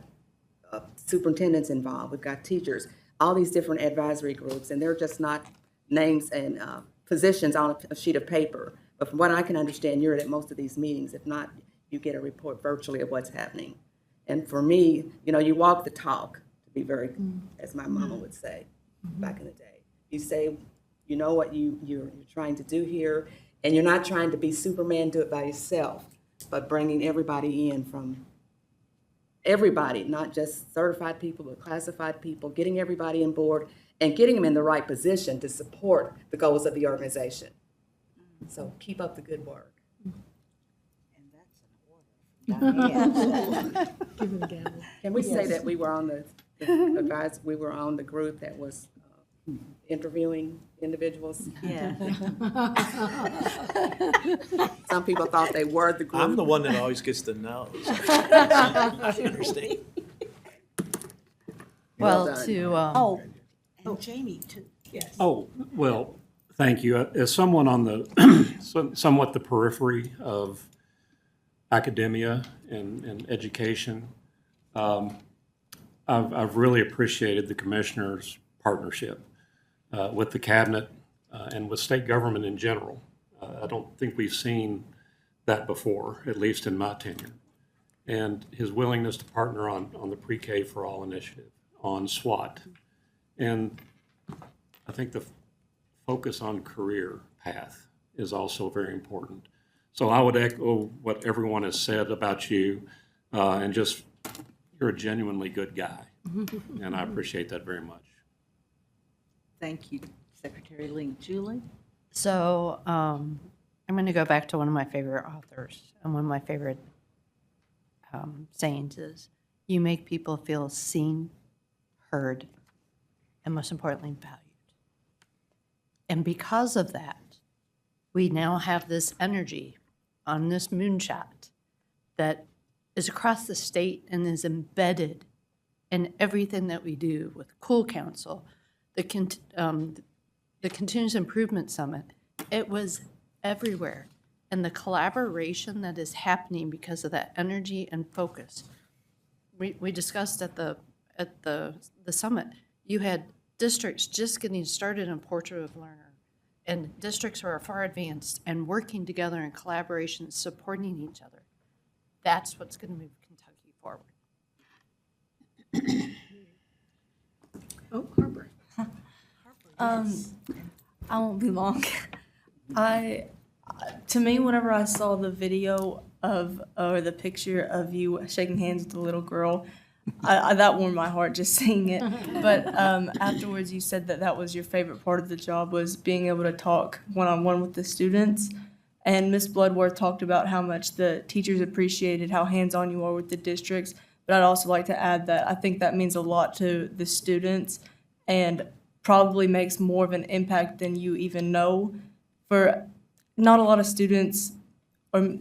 superintendents involved. We've got teachers, all these different advisory groups, and they're just not names and positions on a sheet of paper. But from what I can understand, you're at most of these meetings. If not, you get a report virtually of what's happening. And for me, you know, you walk the talk, to be very, as my mama would say back in the day. You say, you know what you're trying to do here, and you're not trying to be Superman, do it by yourself, but bringing everybody in from everybody, not just certified people, but classified people, getting everybody on board and getting them in the right position to support the goals of the organization. So keep up the good work. Can we say that we were on we were on the group that was interviewing individuals? Yeah. Some people thought they were the group. I'm the one that always gets the no's. I understand. Well Well, done. to, And Jamie too. Oh, well, thank you. As someone on the, somewhat the periphery of academia and education, I've really appreciated the commissioner's partnership with the cabinet and with state government in general. I don't think we've seen that before, at least in my tenure. And his willingness to partner on the Pre-K for All initiative, on SWAT. And I think the focus on career path is also very important. So I would echo what everyone has said about you, and just, you're a genuinely good guy. And I appreciate that very much. Thank you, Secretary Ling. Julie? so I'm going to go back to one of my favorite authors, and one of my favorite sayings is, you make people feel seen, heard, and most importantly, valued. And because of that, we now have this energy on this moonshot that is across the state and is embedded in everything that we do with Cool Council, the Continuous Improvement Summit. It was everywhere. And the collaboration that is happening because of that energy and focus. We discussed at the summit, you had districts just getting started in Portrait of Learner, and districts who are far advanced and working together in collaboration, supporting each other. That's what's going to move Kentucky forward. Oh, Harper. I won't be long. To me, whenever I saw the video of, or the picture of you shaking hands with the little girl, that warmed my heart just seeing it. But afterwards, you said that was your favorite part of the job, was being able to talk one-on-one with the students. And Ms. Bloodworth talked about how much the teachers appreciated how hands-on you are with the districts. But I'd also like to add that I think that means a lot to the students and probably makes more of an impact than you even know. For not a lot of students, or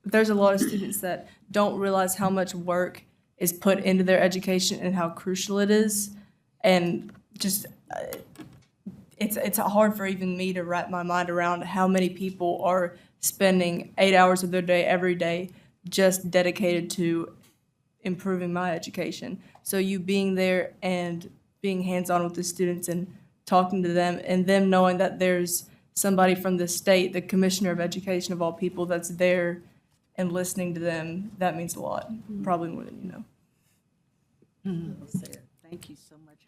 there's a lot of students that don't realize how much work is put into their education and how crucial it is. And just, it's hard for even me to wrap my mind around how many people are spending 8 hours of their day every day just dedicated to improving my education. So you being there and being hands-on with the students and talking to them, and them knowing that there's somebody from the state, the Commissioner of Education of all people, that's there and listening to them, that means a lot, probably more than you know. Well said. Thank you so much,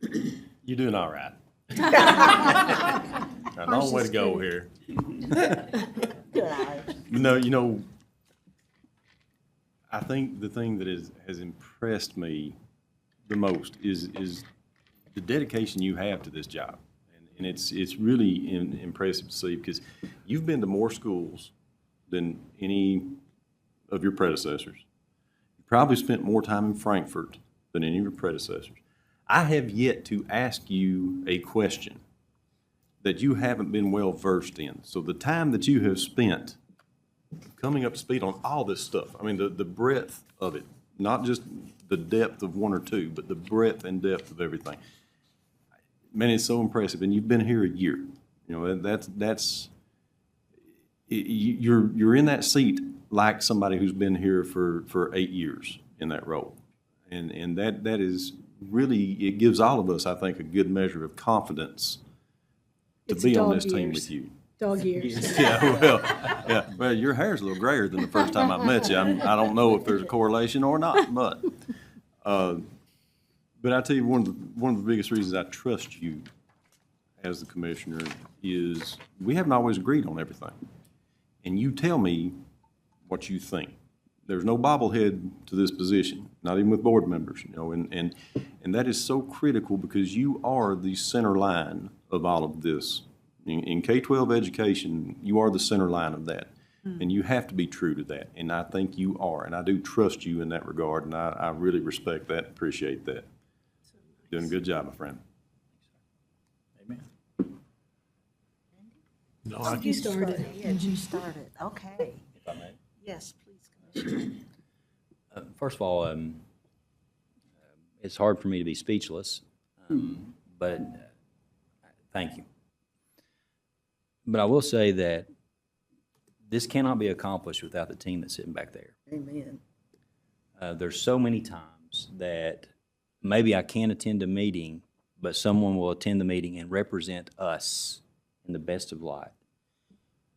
Harper. Yes. You're doing all right. A long way to go here. Good eye. No, I think the thing that has impressed me the most is the dedication you have to this job. And it's really impressive to see, because you've been to more schools than any of your predecessors. You probably spent more time in Frankfurt than any of your predecessors. I have yet to ask you a question that you haven't been well versed in. So the time that you have spent coming up to speed on all this stuff, I mean, the breadth of it, not just the depth of one or two, but the breadth and depth of everything. Man, it's so impressive. And you've been here a year. You know, that's you're in that seat like somebody who's been here for 8 years in that role. And that is really, it gives all of us, I think, a good measure of confidence to It's be on dog this team years. with you. Dog years. Well, your hair's a little grayer than the first time I met you. I don't know if there's a correlation or not, but I tell you, one of the biggest reasons I trust you as the commissioner is we haven't always agreed on everything. And you tell me what you think. There's no bobblehead to this position, not even with board members, and that is so critical because you are the center line of all of this. In K-12 education, you are the center line of that, and you have to be true to that, and I think you are, and I do trust you in that regard, and I really respect that, appreciate that. Doing a good job, my friend. Amen. No, Oh, You started. Yes, you started. Okay. If I may. Yes, please, Commissioner. First of all, it's hard for me to be speechless, but thank you. But I will say that this cannot be accomplished without the team that's sitting back there. Amen. There's so many times that maybe I can't attend a meeting, but someone will attend the meeting and represent us in the best of light.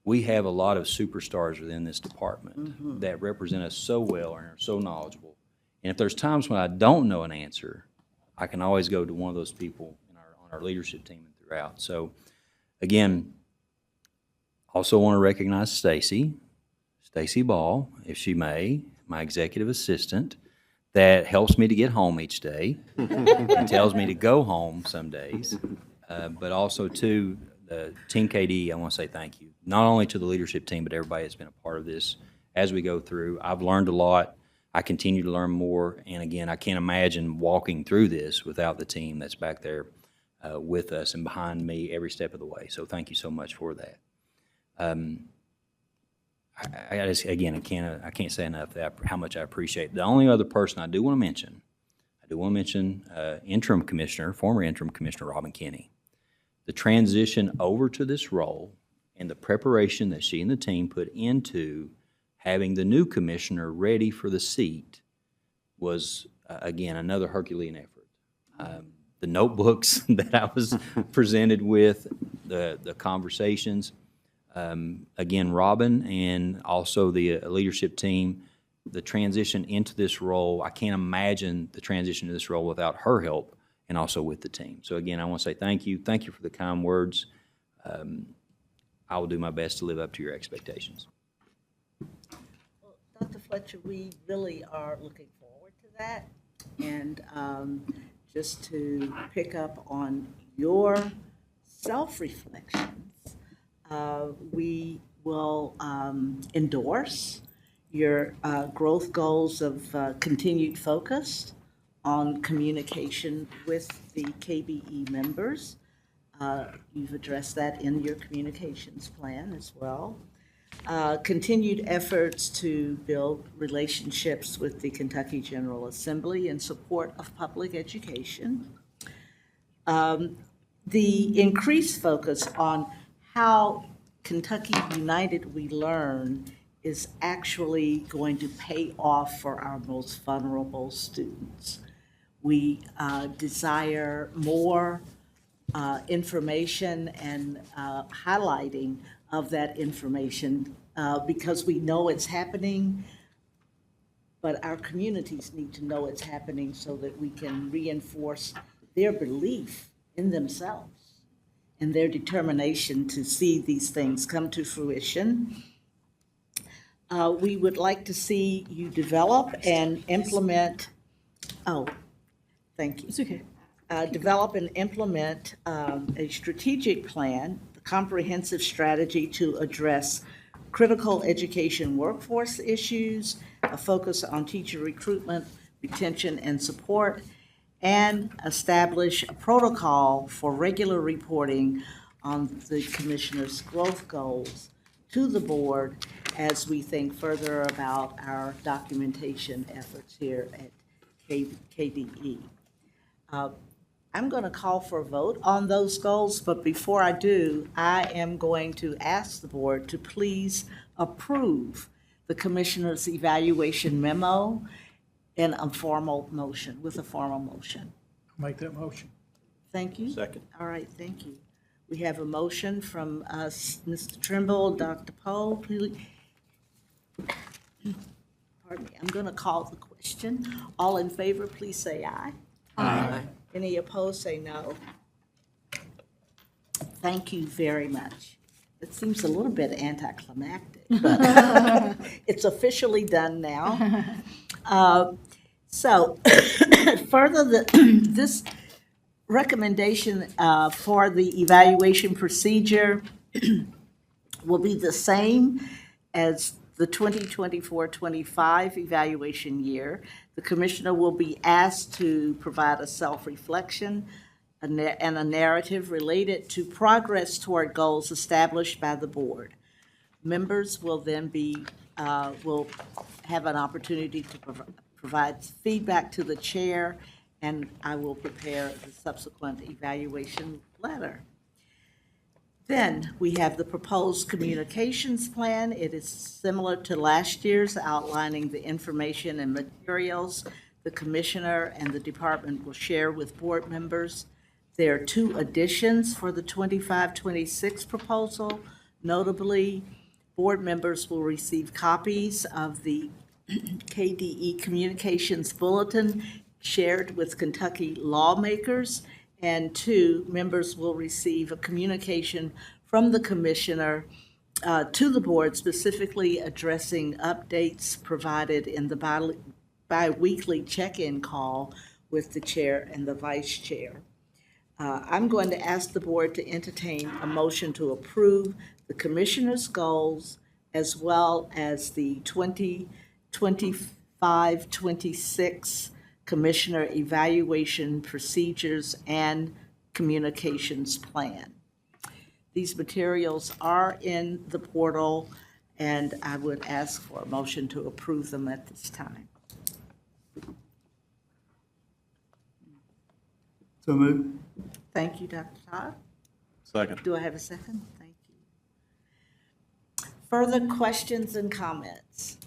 We have a lot of superstars within this department that represent us so well and are so knowledgeable. And if there's times when I don't know an answer, I can always go to one of those people on our leadership team and throughout. So, again, also want to recognize Stacy Ball, if she may, my executive assistant, that helps me to get home each day and tells me to go home some days. But also to the Team KD, I want to say thank you. Not only to the leadership team, but everybody that's been a part of this as we go through. I've learned a lot. I continue to learn more. And again, I can't imagine walking through this without the team that's back there with us and behind me every step of the way. So thank you so much for that. I just, again, I can't say enough how much I appreciate it. The only other person I do want to mention, interim commissioner, former interim commissioner Robin Kinney. The transition over to this role and the preparation that she and the team put into having the new commissioner ready for the seat was, again, another Herculean effort. The notebooks that I was presented with, the conversations, again, Robin and also the leadership team, the transition into this role, I can't imagine the transition to this role without her help and also with the team. So again, I want to say thank you. Thank you for the kind words. I will do my best to live up to your expectations. Well, Dr. Fletcher, we really are looking forward to that. And just to pick up on your self-reflections, we will endorse your growth goals of continued focus on communication with the KBE members. You've addressed that in your communications plan as well. Continued efforts to build relationships with the Kentucky General Assembly in support of public education. The increased focus on how Kentucky United We Learn is actually going to pay off for our most vulnerable students. We desire more information and highlighting of that information because we know it's happening, but our communities need to know it's happening so that we can reinforce their belief in themselves and their determination to see these things come to fruition. We would like to see you develop and implement, thank you. It's okay. Develop and implement a strategic plan, a comprehensive strategy to address critical education workforce issues, a focus on teacher recruitment, retention, and support, and establish a protocol for regular reporting on the commissioner's growth goals to the board as we think further about our documentation efforts here at KBE. I'm going to call for a vote on those goals, but before I do, I am going to ask the board to please approve the commissioner's evaluation memo in a formal motion, with a formal motion. Make that motion. Thank you. Second. All right, thank you. We have a motion from Mr. Trimble, Dr. Poe. Pardon me, I'm going to call the question. All in favor, please say aye. Aye. Any opposed, say no. Thank you very much. It seems a little bit anticlimactic, but it's officially done now. So further, this recommendation for the evaluation procedure will be the same as the 2024-25 evaluation year. The commissioner will be asked to provide a self-reflection and a narrative related to progress toward goals established by the board. Members will then will have an opportunity to provide feedback to the chair, and I will prepare the subsequent evaluation letter. Then we have the proposed communications plan. It is similar to last year's, outlining the information and materials the commissioner and the department will share with board members. There are 2 additions for the 25-26 proposal. Notably, board members will receive copies of the KDE Communications Bulletin shared with Kentucky lawmakers, and 2, members will receive a communication from the commissioner to the board specifically addressing updates provided in the bi-weekly check-in call with the chair and the vice chair. I'm going to ask the board to entertain a motion to approve the commissioner's goals as well as the 2025-26 commissioner evaluation procedures and communications plan. These materials are in the portal, and I would ask for a motion to approve them at this time. So moved. Thank you, Dr. Todd. Second. Do I have a second? Thank you. Further questions and comments?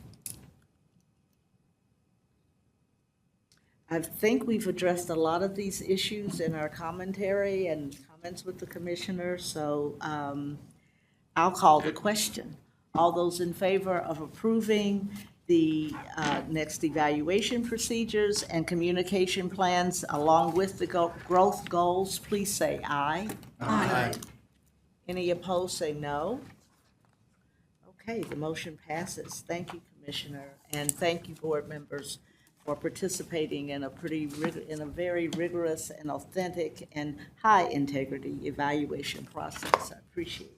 I think we've addressed a lot of these issues in our commentary and comments with the commissioner, so I'll call the question. All those in favor of approving the next evaluation procedures and communication plans along with the growth goals, please say aye. Aye. Any opposed, say no. Okay, the motion passes. Thank you, Commissioner, and thank you, board members, for participating in a very rigorous and authentic and high integrity evaluation process. I appreciate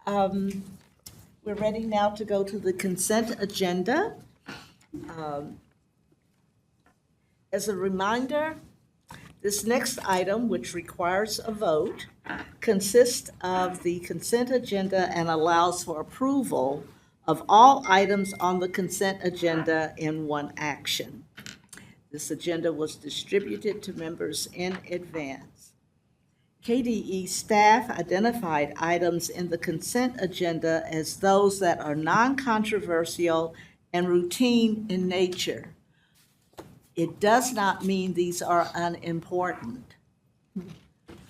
it. We're ready now to go to the consent agenda. As a reminder, this next item, which requires a vote, consists of the consent agenda and allows for approval of all items on the consent agenda in one action. This agenda was distributed to members in advance. KDE staff identified items in the consent agenda as those that are non-controversial and routine in nature. It does not mean these are unimportant.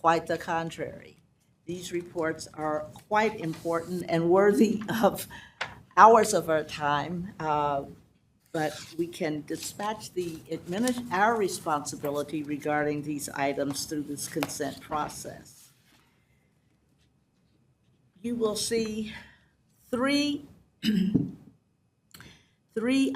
Quite the contrary. These reports are quite important and worthy of hours of our time, but we can dispatch our responsibility regarding these items through this consent process. You will see three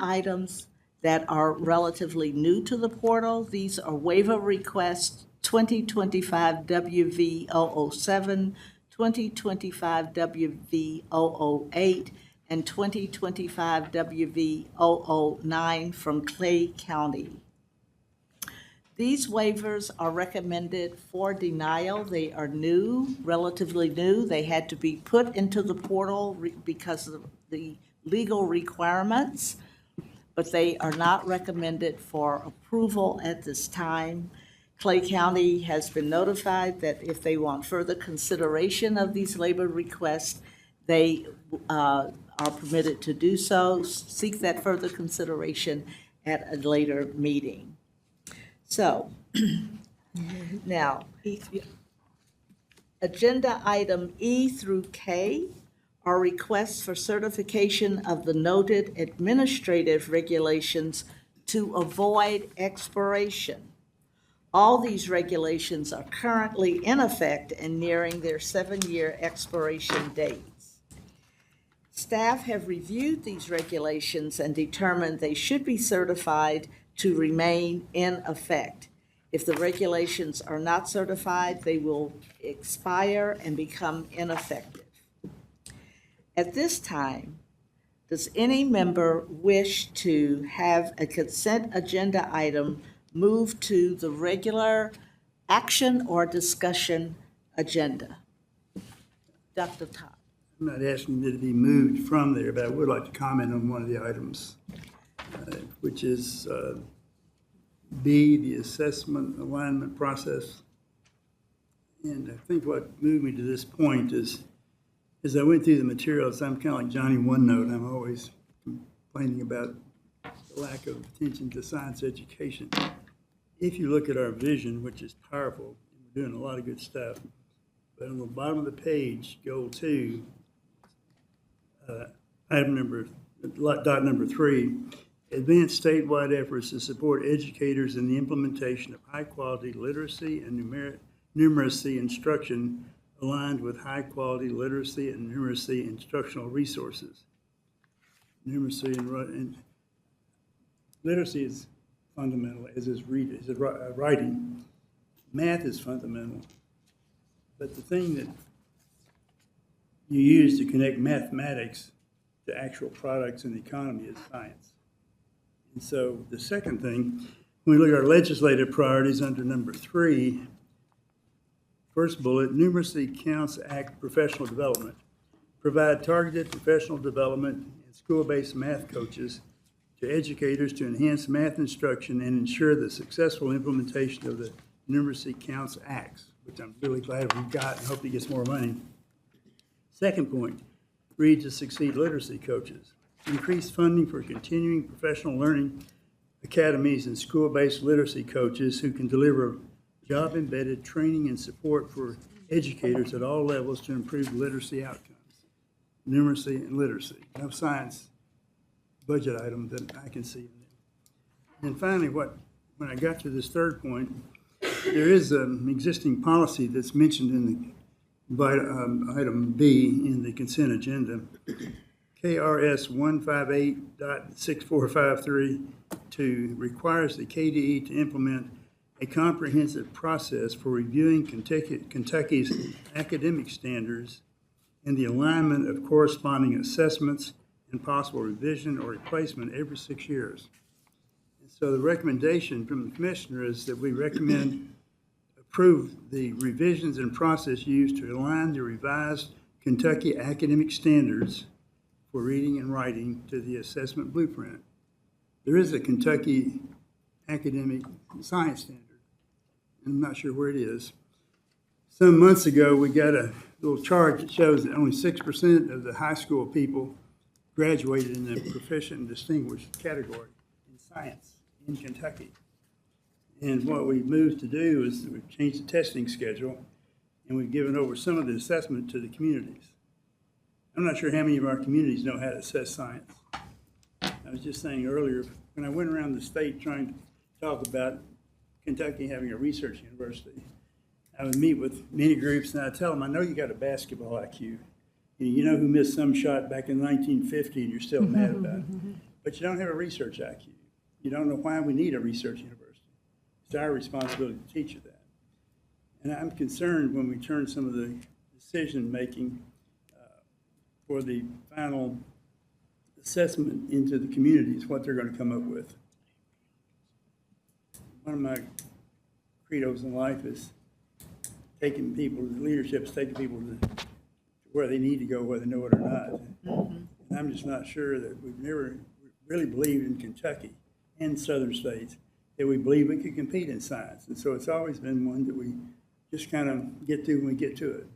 items that are relatively new to the portal. These are waiver requests 2025 WV007, 2025 WV008, and 2025 WV009 from Clay County. These waivers are recommended for denial. They are new, relatively new. They had to be put into the portal because of the legal requirements, but they are not recommended for approval at this time. Clay County has been notified that if they want further consideration of these labor requests, they are permitted to do so, seek that further consideration at a later meeting. So, now, Agenda item E through K are requests for certification of the noted administrative regulations to avoid expiration. All these regulations are currently in effect and nearing their 7-year expiration dates. Staff have reviewed these regulations and determined they should be certified to remain in effect. If the regulations are not certified, they will expire and become ineffective. At this time, does any member wish to have a consent agenda item moved to the regular action or discussion agenda? Dr. Todd. I'm not asking that it be moved from there, but I would like to comment on one of the items, which is B, the assessment alignment process. And I think what moved me to this point is, as I went through the materials, I'm kind of like Johnny One Note. I'm always complaining about the lack of attention to science education. If you look at our vision, which is powerful, we're doing a lot of good stuff, but on the bottom of the page, goal 2, dot number 3, advance statewide efforts to support educators in the implementation of high-quality literacy and numeracy instruction aligned with high-quality literacy and numeracy instructional resources. Numeracy and literacy is fundamental, as is writing. Math is fundamental. But the thing that you use to connect mathematics to actual products in the economy is science. And so the second thing, when we look at our legislative priorities under number 3, first bullet, Numeracy Counts Act professional development. Provide targeted professional development and school-based math coaches to educators to enhance math instruction and ensure the successful implementation of the Numeracy Counts Acts, which I'm really glad we've got and hope he gets more money. Second point, Read to Succeed literacy coaches. Increase funding for continuing professional learning academies and school-based literacy coaches who can deliver job-embedded training and support for educators at all levels to improve literacy outcomes. Numeracy and literacy. No science budget item that I can see in there. And finally, when I got to this third point, there is an existing policy that's mentioned in the item B in the consent agenda. KRS 158.6453 requires the KDE to implement a comprehensive process for reviewing Kentucky's academic standards and the alignment of corresponding assessments and possible revision or replacement every 6 years. And so the recommendation from the commissioner is that we recommend approve the revisions and process used to align the revised Kentucky academic standards for reading and writing to the assessment blueprint. There is a Kentucky academic science standard. I'm not sure where it is. Some months ago, we got a little chart that shows that only 6% of the high school people graduated in the proficient and distinguished category in science in Kentucky. And what we moved to do is we've changed the testing schedule, and we've given over some of the assessment to the communities. I'm not sure how many of our communities know how to assess science. I was just saying earlier, when I went around the state trying to talk about Kentucky having a research university, I would meet with many groups and I'd tell them, I know you got a basketball IQ. You know who missed some shot back in 1950 and you're still mad about it. But you don't have a research IQ. You don't know why we need a research university. It's our responsibility to teach you that. And I'm concerned when we turn some of the decision-making for the final assessment into the communities, what they're going to come up with. One of my credos in life is taking people, leadership is taking people to where they need to go, whether they know it or not. And I'm just not sure that we've never really believed in Kentucky and southern states that we believe we could compete in science. And so it's always been one that we just kind of get to when we get to it.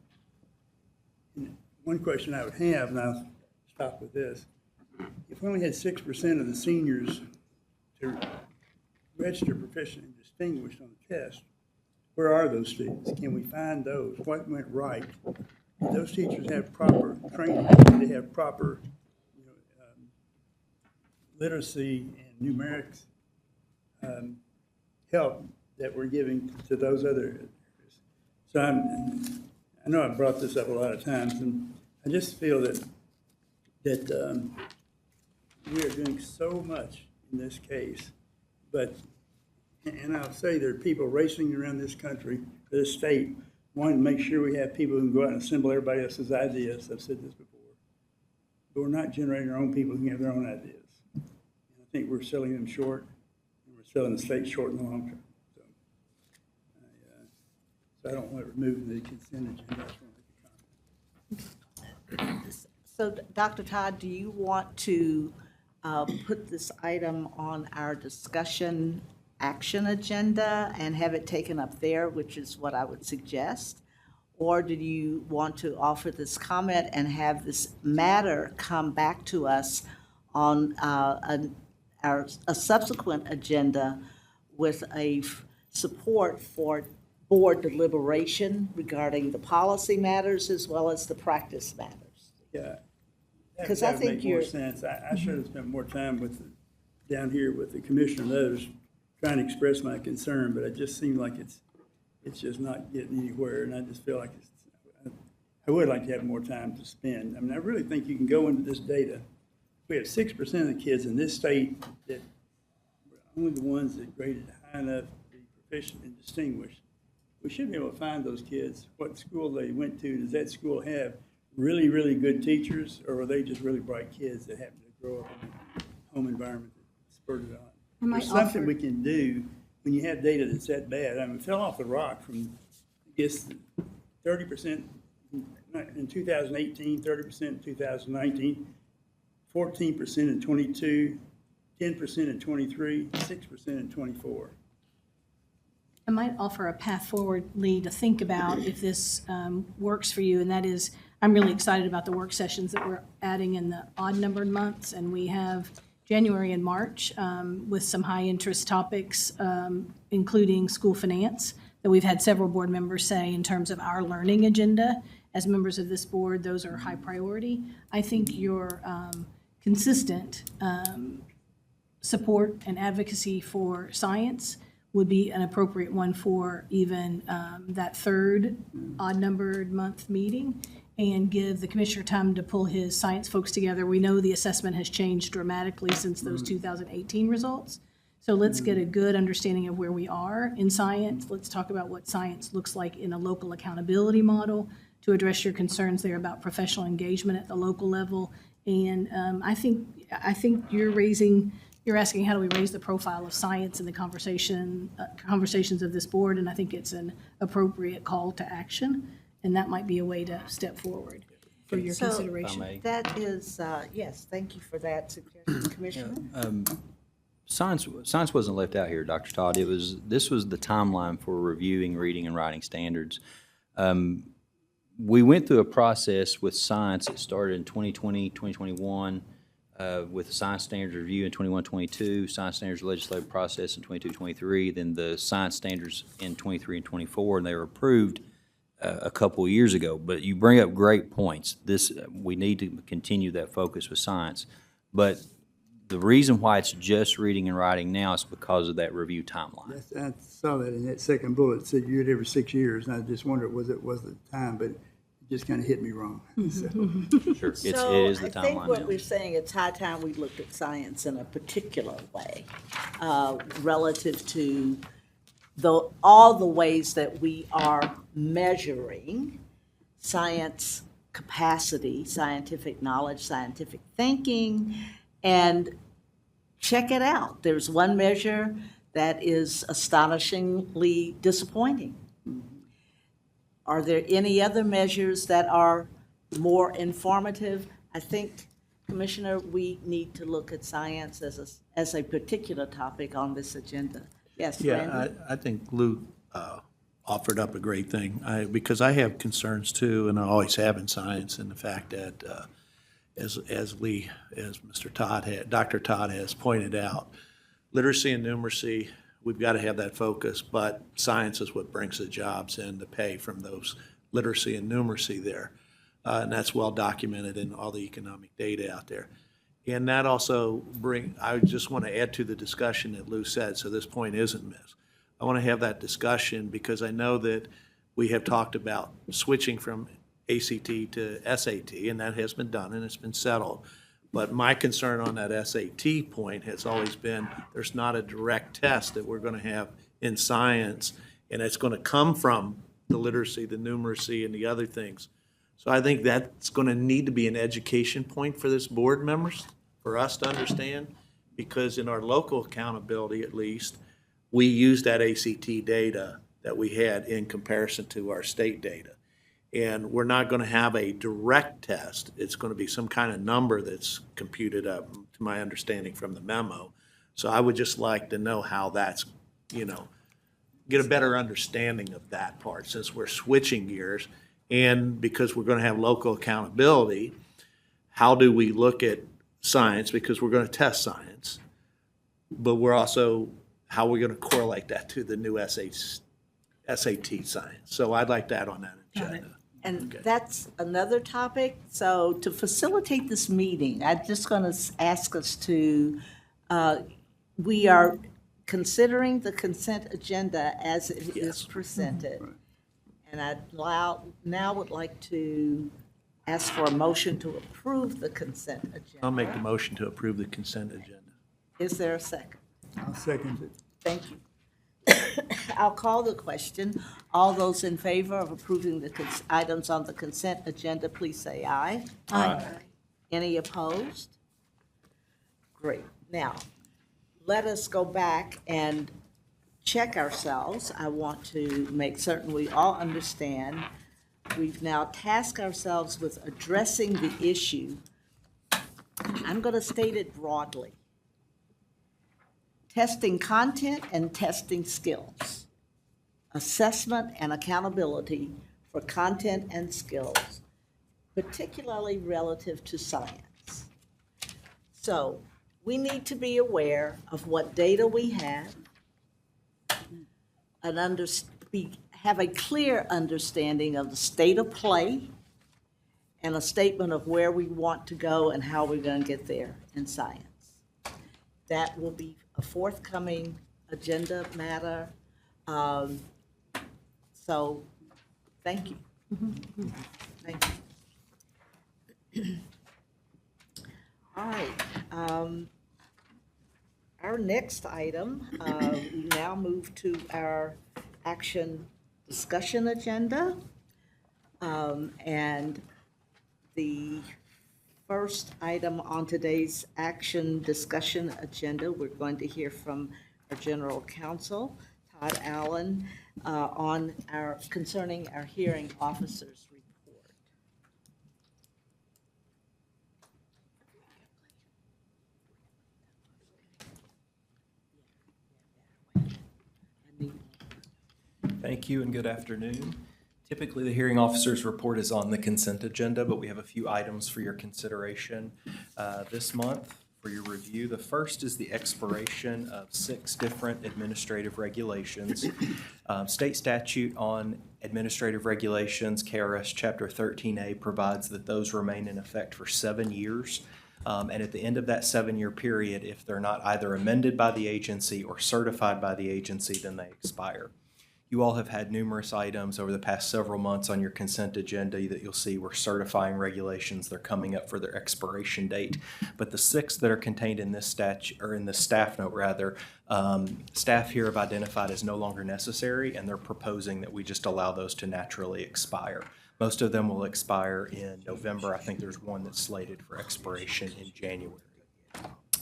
And one question I would have, and I'll stop with this, if we only had 6% of the seniors to register proficient and distinguished on the test, Where are those students? Can we find those? What went right? Do those teachers have proper training? Do they have proper, literacy and numerics help that we're giving to those other areas? So I know I've brought this up a lot of times, and I just feel that we are doing so much in this case, but, and I'll say there are people racing around this country, this state, wanting to make sure we have people who can go out and assemble everybody else's ideas. I've said this before. But we're not generating our own people who can have their own ideas. And I think we're selling them short, and we're selling the state short in the long term. So I don't want to remove the consent agenda. I just want to make a comment. So, Dr. Todd, do you want to put this item on our discussion action agenda and have it taken up there, which is what I would suggest? Or do you want to offer this comment and have this matter come back to us on a subsequent agenda with a support for board deliberation regarding the policy matters as well as the practice matters? Yeah. Because I That would think make more you're. sense. I should have spent more time down here with the commissioner and others trying to express my concern, but it just seemed like it's just not getting anywhere, and I just feel like I would like to have more time to spend. I mean, I really think you can go into this data. We have 6% of the kids in this state that were only the ones that graded high enough to be proficient and distinguished. We should be able to find those kids, what school they went to. Does that school have really, really good teachers, or were they just really bright kids that happened to grow up in a home environment that spurred it on? There's something we can do when you have data that's that bad. I mean, it fell off the rock from, I guess, 30% in 2018, 30% in 2019, 14% in 22, 10% in 23, 6% in 24. I might offer a path forward, Lee, to think about if this works for you, and that is, I'm really excited about the work sessions that we're adding in the odd-numbered months, and we have January and March with some high-interest topics, including school finance, that we've had several board members say in terms of our learning agenda. As members of this board, those are high priority. I think your consistent support and advocacy for science would be an appropriate one for even that third odd-numbered month meeting, and give the commissioner time to pull his science folks together. We know the assessment has changed dramatically since those 2018 results. So let's get a good understanding of where we are in science. Let's talk about what science looks like in a local accountability model to address your concerns there about professional engagement at the local level. And I think you're asking how do we raise the profile of science in the conversations of this board, and I think it's an appropriate call to action, and that might be a way to step forward for your consideration. That is, yes, thank you for that suggestion, Commissioner. Science wasn't left out here, Dr. Todd. This was the timeline for reviewing reading and writing standards. We went through a process with science. It started in 2020, 2021, with the science standards review in 21-22, science standards legislative process in 22-23, then the science standards in 23 and 24, and they were approved a couple of years ago. But you bring up great points. We need to continue that focus with science. But the reason why it's just reading and writing now is because of that review timeline. I saw that in that second bullet. It said you did every 6 years, and I just wondered was the time, but it just kind of hit me wrong. So. Sure, it So is the I think timeline what now. we're saying, it's high time we looked at science in a particular way, relative to all the ways that we are measuring science capacity, scientific knowledge, scientific thinking, and check it out. There's one measure that is astonishingly disappointing. Are there any other measures that are more informative? I think, Commissioner, we need to look at science as a particular topic on this agenda. Yes, Randy? Yeah, I think Lou offered up a great thing, because I have concerns too, and I always have in science, and the fact that, as Dr. Todd has pointed out, literacy and numeracy we've got to have that focus, but science is what brings the jobs and the pay from those literacy and numeracy there. And that's well documented in all the economic data out there. And that also I just want to add to the discussion that Lou said, so this point isn't missed. I want to have that discussion because I know that we have talked about switching from ACT to SAT, and that has been done and it's been settled. But my concern on that SAT point has always been there's not a direct test that we're going to have in science, and it's going to come from the literacy, the numeracy, and the other things. So I think that's going to need to be an education point for this board members, for us to understand, because in our local accountability at least, we use that ACT data that we had in comparison to our state data. And we're not going to have a direct test. It's going to be some kind of number that's computed up, to my understanding from the memo. So I would just like to know how that's, get a better understanding of that part since we're switching gears. And because we're going to have local accountability, how do we look at science? Because we're going to test science, but we're also, how are we going to correlate that to the new SAT science? So I'd like that on that agenda. And that's another topic. So to facilitate this meeting, I'm just going to ask us to, we are considering the consent agenda as it is presented. And I'd now would like to ask for a motion to approve the consent agenda. I'll make the motion to approve the consent agenda. Is there a second? I'll second it. Thank you. I'll call the question. All those in favor of approving the items on the consent agenda, please say aye. Aye. Any opposed? Great. Now, let us go back and check ourselves. I want to make certain we all understand. We've now tasked ourselves with addressing the issue. I'm going to state it broadly. Testing content and testing skills. Assessment and accountability for content and skills, particularly relative to science. So we need to be aware of what data we have and have a clear understanding of the state of play and a statement of where we want to go and how we're going to get there in science. That will be a forthcoming agenda matter. So, thank you. Thank you. All right. Our next item, we now move to our action discussion agenda. And the first item on today's action discussion agenda, we're going to hear from our General Counsel, Todd Allen, concerning our hearing officers report. Thank you and good afternoon. Typically, the hearing officer's report is on the consent agenda, but we have a few items for your consideration this month for your review. The first is the expiration of 6 different administrative regulations. State statute on administrative regulations, KRS Chapter 13A, provides that those remain in effect for 7 years. And at the end of that 7-year period, if they're not either amended by the agency or certified by the agency, then they expire. You all have had numerous items over the past several months on your consent agenda that you'll see we're certifying regulations. They're coming up for their expiration date. But the 6 that are contained in this statute, or in the staff note rather, staff here have identified as no longer necessary, and they're proposing that we just allow those to naturally expire. Most of them will expire in November. I think there's one that's slated for expiration in January.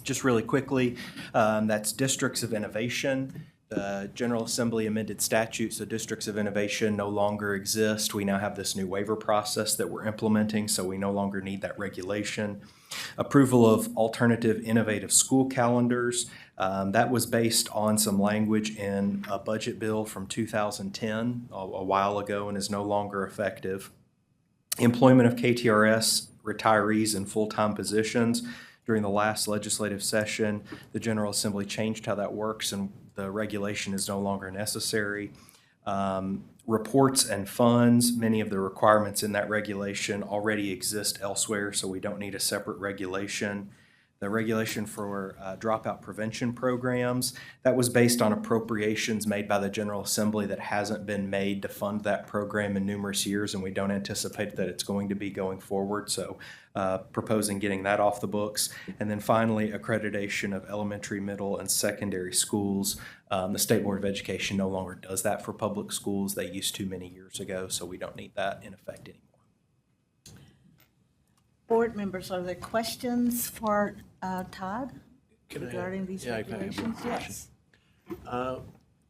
Just really quickly, that's Districts of Innovation. The General Assembly amended statute, so districts of innovation no longer exist. We now have this new waiver process that we're implementing, so we no longer need that regulation. Approval of alternative innovative school calendars. That was based on some language in a budget bill from 2010, a while ago, and is no longer effective. Employment of KTRS retirees in full-time positions. During the last legislative session, the General Assembly changed how that works, and the regulation is no longer necessary. Reports and funds, many of the requirements in that regulation already exist elsewhere, so we don't need a separate regulation. The regulation for dropout prevention programs, that was based on appropriations made by the General Assembly that hasn't been made to fund that program in numerous years, and we don't anticipate that it's going to be going forward. So proposing getting that off the books. And then finally, accreditation of elementary, middle, and secondary schools. The State Board of Education no longer does that for public schools. They used to many years ago, so we don't need that in effect anymore. Board members, are there questions for Todd regarding these can I have one regulations? question? Yes.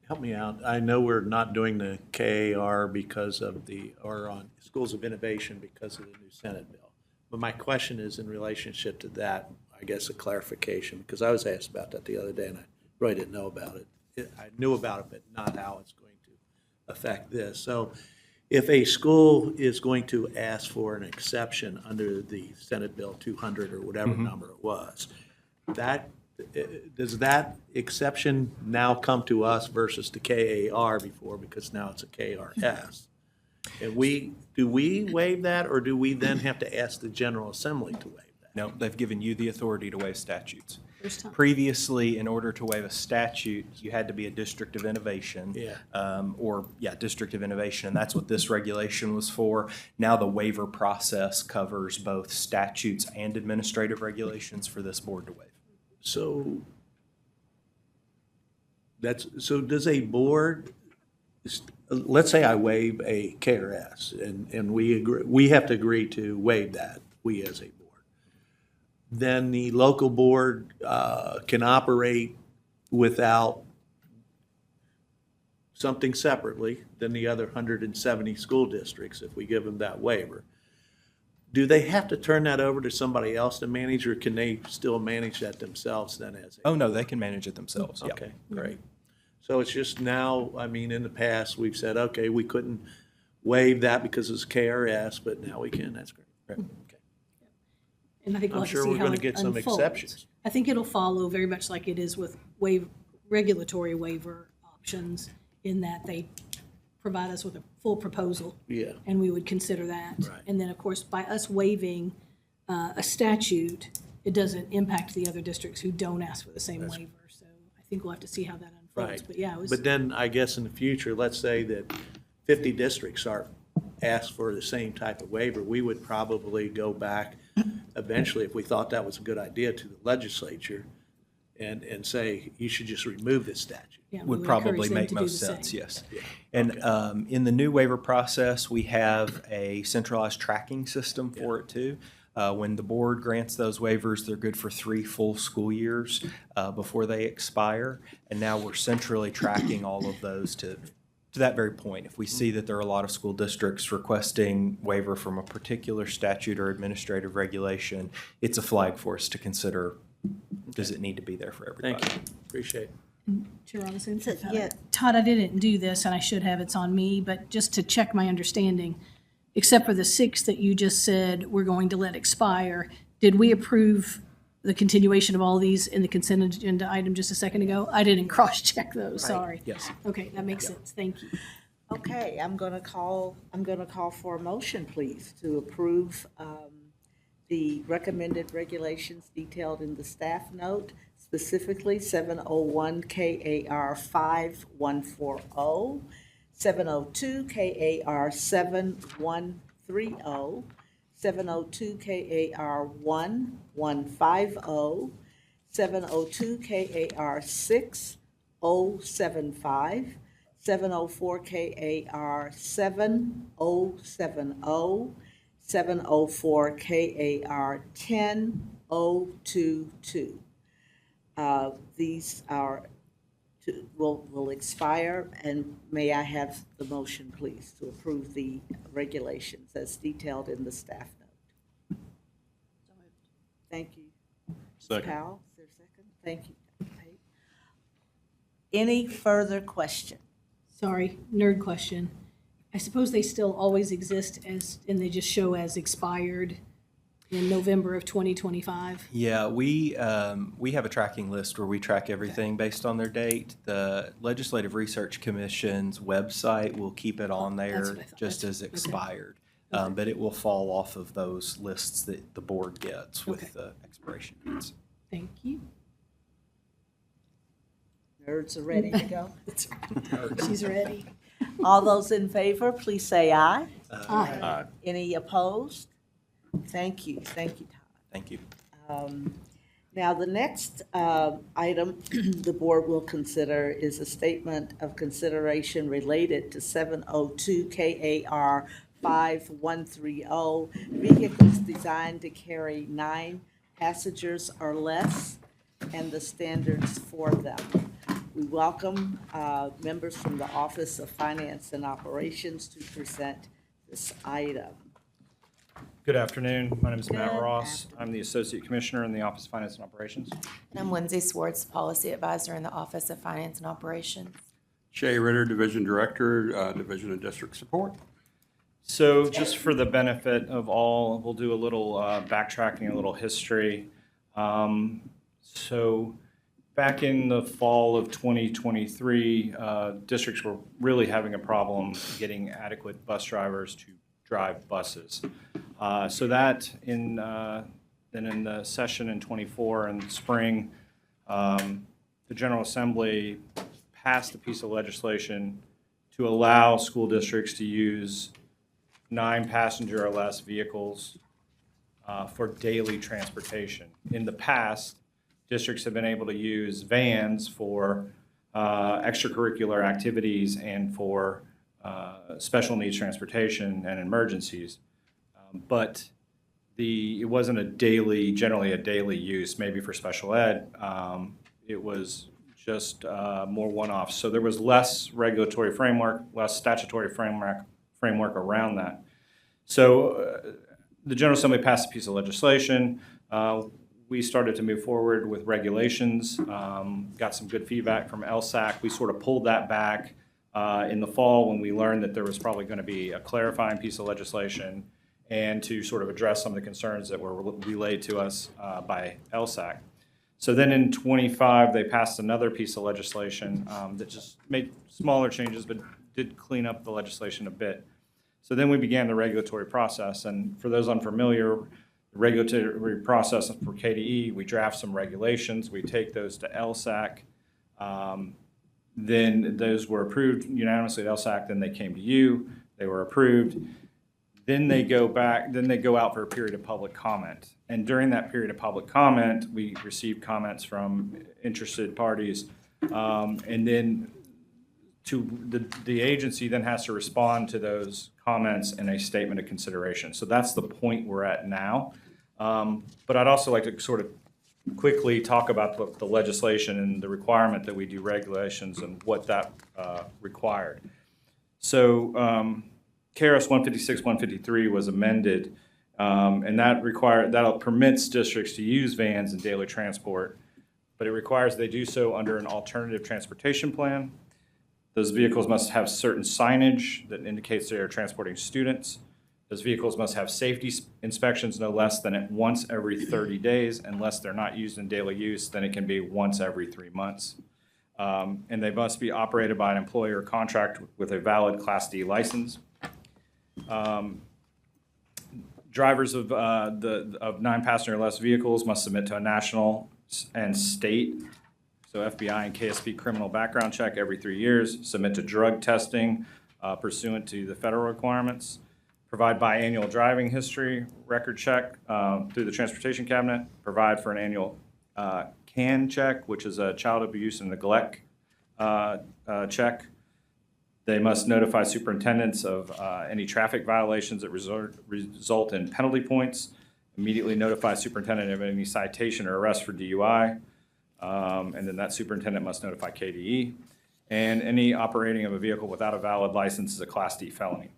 Help me out. I know we're not doing the KAR because of or on Schools of Innovation because of the new Senate bill. But my question is in relationship to that, I guess a clarification, because I was asked about that the other day and I really didn't know about it. I knew about it, but not how it's going to affect this. So if a school is going to ask for an exception under the Senate Bill 200 or whatever number it was, does that exception now come to us versus the KAR before, because now it's a KRS? And do we waive that, or do we then have to ask the General Assembly to waive that? No, they've given you the authority to waive statutes. First time. Previously, in order to waive a statute, you had to be a district of innovation. Yeah. District of innovation, and that's what this regulation was for. Now the waiver process covers both statutes and administrative regulations for this board to waive. So does a board, let's say I waive a KRS and we have to agree to waive that, we as a board. Then the local board can operate without something separately than the other 170 school districts if we give them that waiver. Do they have to turn that over to somebody else to manage, or can they still manage that themselves then as a? Oh, no, they can manage it themselves, yeah. Okay, great. So it's just now, I mean, in the past, we've said, okay, we couldn't waive that because it's KRS, but now we can, that's great. Right. Okay. And I think we'll I'm have to sure see we're how gonna it get some unfolds. exceptions. I think it'll follow very much like it is with regulatory waiver options, in that they provide us with a full proposal. Yeah. And we would consider that. Right. And then, of course, by us waiving a statute, it doesn't impact the other districts who don't ask for the same waiver. So I think we'll have to see how that unfolds. Right. But yeah, it was. But then I guess in the future, let's say that 50 districts are asked for the same type of waiver, we would probably go back eventually, if we thought that was a good idea, to the legislature and say, you should just remove this statute. Yeah, we Would would probably encourage them make to do most the sense, same. yes. And in the new waiver process, we have a centralized tracking system for it too. When the board grants those waivers, they're good for 3 full school years before they expire. And now we're centrally tracking all of those to that very point. If we see that there are a lot of school districts requesting waiver from a particular statute or administrative regulation, it's a flag for us to consider, does it need to be there for everybody? Thank you, appreciate it. Chair Robinson? yeah. Todd, I didn't do this, and I should have, it's on me, but just to check my understanding, except for the 6 that you just said we're going to let expire, did we approve the continuation of all these in the consent agenda item just a second ago? I didn't cross-check those, sorry. Yes. Okay, that makes sense, thank you. Okay, I'm gonna call for a motion, please, to approve the recommended regulations detailed in the staff note, specifically 701 KAR 5140, 702 KAR 7130, 702 KAR 1150, 702 KAR 6075, 704 KAR 7070, 704 KAR 10022. These will expire, and may I have the motion, please, to approve the regulations as detailed in the staff note? Thank you. Second. Powell, is there a second? Thank you, Dr. Pate. Any further question? Sorry, nerd question. I suppose they still always exist as, and they just show as expired in November of 2025? Yeah, we have a tracking list where we track everything based on their date. The Legislative Research Commission's website will keep it on that's there what I thought. just as Okay. expired. But it will fall off of those lists that the board gets with Okay. the expiration dates. Thank you. Nerds are ready to go. She's ready. All those in favor, please say aye. Aye. Any opposed? Thank you, Todd. Thank you. Now, the next item the board will consider is a statement of consideration related to 702 KAR 5130, vehicles designed to carry 9 passengers or less, and the standards for them. We welcome members from the Office of Finance and Operations to present this item. Good afternoon. My name is Matt Good Ross. I'm the Associate Commissioner in the Office of Finance and Operations. And I'm Lindsay Swartz, Policy Advisor in the Office of Finance and Operations. Shay Ritter, Division Director, Division of District Support. So just for the benefit of all, we'll do a little backtracking, a little history. So back in the fall of 2023, districts were really having a problem getting adequate bus drivers to drive buses. So that then in the session in '24 in spring, the General Assembly passed a piece of legislation to allow school districts to use 9 passenger or less vehicles for daily transportation. In the past, districts have been able to use vans for extracurricular activities and for special needs transportation and emergencies. But it wasn't generally a daily use, maybe for special ed. It was just more one-off. So there was less regulatory framework, less statutory framework around that. So the General Assembly passed a piece of legislation. We started to move forward with regulations, got some good feedback from LSAC. We sort of pulled that back in the fall when we learned that there was probably going to be a clarifying piece of legislation and to sort of address some of the concerns that were relayed to us by LSAC. So then in '25, they passed another piece of legislation that just made smaller changes but did clean up the legislation a bit. So then we began the regulatory process. And for those unfamiliar, the regulatory process for KDE, we draft some regulations, we take those to LSAC. Then those were approved unanimously at LSAC, then they came to you, they were approved. Then they go out for a period of public comment. And during that period of public comment, we received comments from interested parties. And then the agency then has to respond to those comments in a statement of consideration. So that's the point we're at now. But I'd also like to sort of quickly talk about the legislation and the requirement that we do regulations and what that required. So KRS 156-153 was amended, and that permits districts to use vans in daily transport, but it requires they do so under an alternative transportation plan. Those vehicles must have certain signage that indicates they are transporting students. Those vehicles must have safety inspections no less than once every 30 days. Unless they're not used in daily use, then it can be once every 3 months. And they must be operated by an employer contract with a valid Class D license. Drivers of 9 passenger or less vehicles must submit to a national and state, so FBI and KSP criminal background check every 3 years, submit to drug testing pursuant to the federal requirements, provide biannual driving history record check through the Transportation Cabinet, provide for an annual CAN check, which is a child abuse and neglect check. They must notify superintendents of any traffic violations that result in penalty points, immediately notify superintendent of any citation or arrest for DUI, and then that superintendent must notify KDE. And any operating of a vehicle without a valid license is a Class D felony.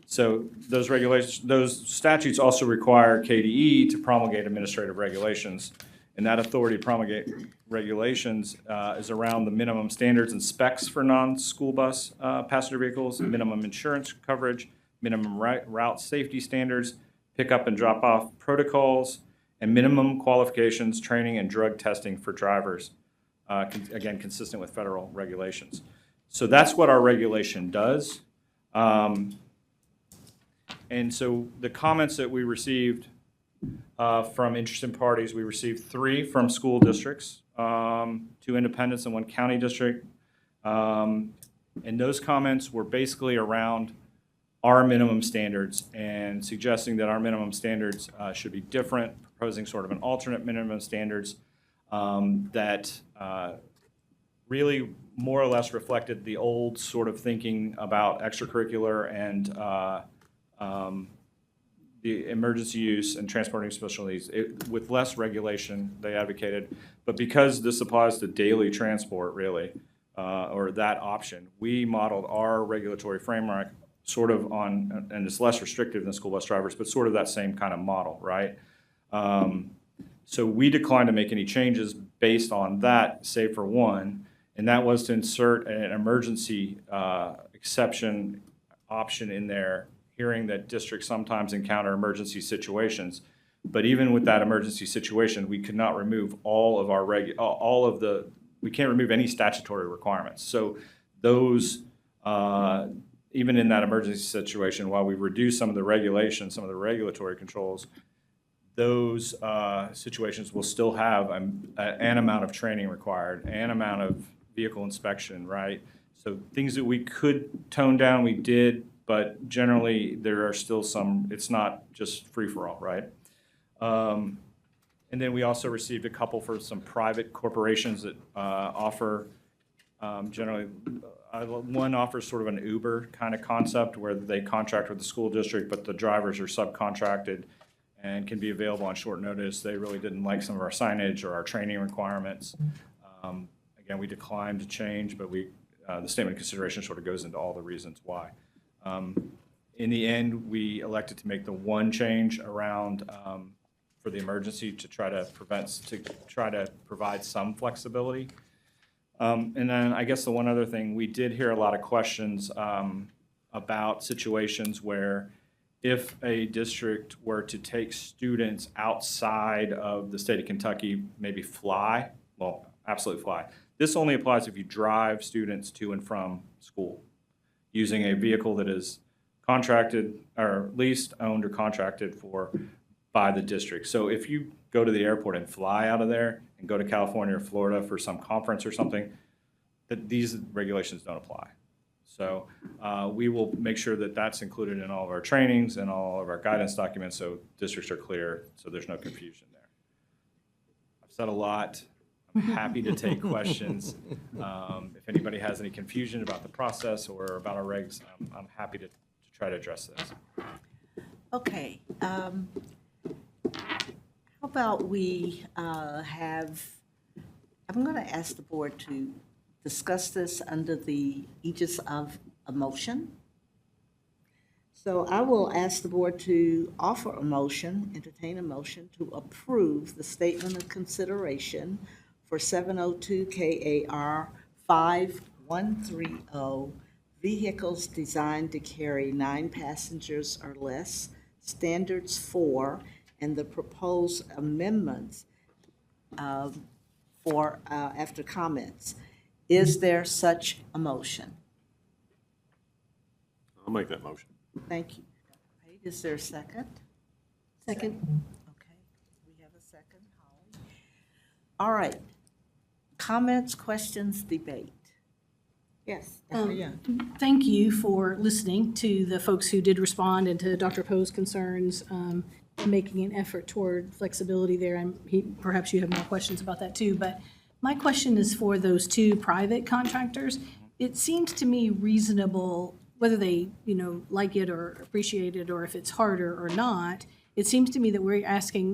So those statutes also require KDE to promulgate administrative regulations, and that authority to promulgate regulations is around the minimum standards and specs for non-school bus passenger vehicles, minimum insurance coverage, minimum route safety standards, pickup and drop-off protocols, and minimum qualifications, training, and drug testing for drivers, again, consistent with federal regulations. So that's what our regulation does. And so the comments that we received from interested parties, we received 3 from school districts, 2 independents and 1 county district. And those comments were basically around our minimum standards and suggesting that our minimum standards should be different, proposing sort of an alternate minimum standards that really more or less reflected the old sort of thinking about extracurricular and the emergency use and transporting special needs. With less regulation, they advocated, but because this applies to daily transport, really, or that option, we modeled our regulatory framework sort of on, and it's less restrictive than school bus drivers, but sort of that same kind of model, right? So we declined to make any changes based on that, save for one, and that was to insert an emergency exception option in there, hearing that districts sometimes encounter emergency situations. But even with that emergency situation, we could not remove all of our we can't remove any statutory requirements. So those, even in that emergency situation, while we reduce some of the regulations, some of the regulatory controls, those situations will still have an amount of training required, an amount of vehicle inspection, right? So things that we could tone down, we did, but generally there are still some, it's not just free-for-all, right? And then we also received a couple for some private corporations that offer generally, one offers sort of an Uber kind of concept where they contract with the school district, but the drivers are subcontracted and can be available on short notice. They really didn't like some of our signage or our training requirements. Again, we declined to change, but the statement of consideration sort of goes into all the reasons why. In the end, we elected to make the one change around for the emergency to try to provide some flexibility. And then I guess the one other thing, we did hear a lot of questions about situations where if a district were to take students outside of the state of Kentucky, maybe fly, well, absolutely fly. This only applies if you drive students to and from school using a vehicle that is contracted or leased, owned, or contracted for by the district. So if you go to the airport and fly out of there and go to California or Florida for some conference or something, that these regulations don't apply. So we will make sure that that's included in all of our trainings and all of our guidance documents so districts are clear, so there's no confusion there. I've said a lot. I'm happy to take questions. If anybody has any confusion about the process or about our regs, I'm happy to try to address this. Okay. How about we I'm going to ask the board to discuss this under the aegis of a motion. So I will ask the board to offer a motion, entertain a motion to approve the statement of consideration for 702 KAR 5130, vehicles designed to carry 9 passengers or less, standards 4, and the proposed amendments after comments. Is there such a motion? I'll make that motion. Thank you. Is there a second? Second. Okay, we have a second. Holly. All right. Comments, questions, debate. Yes, Dr. Young. Thank you for listening to the folks who did respond and to Dr. Poe's concerns, making an effort toward flexibility there. Perhaps you have more questions about that too, but my question is for those 2 private contractors. It seems to me reasonable, whether they, like it or appreciate it, or if it's harder or not, it seems to me that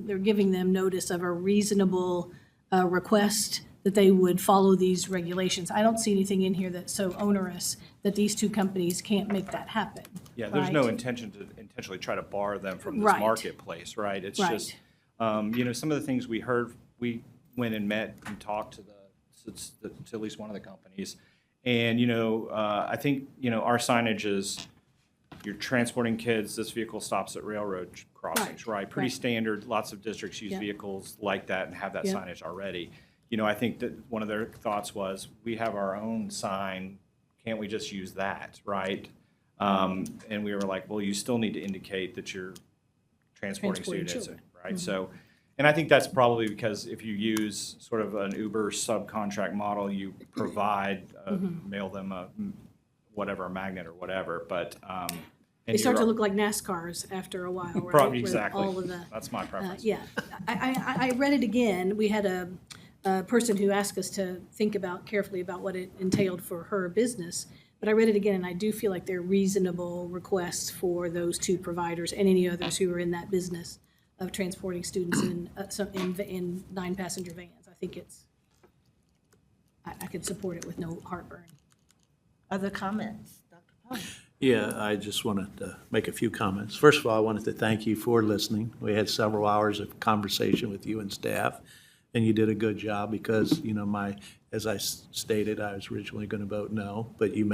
they're giving them notice of a reasonable request that they would follow these regulations. I don't see anything in here that's so onerous that these 2 companies can't make that happen. Yeah, there's no right? intention to intentionally try to bar them from this Right. marketplace, right? It's Right. just, some of the things we heard, we went and met and talked to at least one of the companies. And, I think, our signage is, you're transporting kids, this vehicle stops at railroad crossings, right? Pretty right. standard, lots of districts use Yeah. vehicles like that and have that Yeah. signage already. You know, I think that one of their thoughts was, we have our own sign, can't we just use that, right? And we were like, well, you still need to indicate that you're transporting Transporting students, children. right? So, and I think that's probably because if you use sort of an Uber subcontract model, you provide, mail them a, whatever, a magnet or whatever, but, They start to look like NASCARs after a while, right? Probably, With exactly. all of the, That's my preference. yeah. I read it again. We had a person who asked us to think carefully about what it entailed for her business. But I read it again, and I do feel like they're reasonable requests for those two providers and any others who are in that business of transporting students in 9-passenger vans. I think I could support it with no heartburn. Other comments? Dr. Poe? Yeah, I just wanted to make a few comments. First of all, I wanted to thank you for listening. We had several hours of conversation with you and staff, and you did a good job because, you know, as I stated, I was originally going to vote no, but you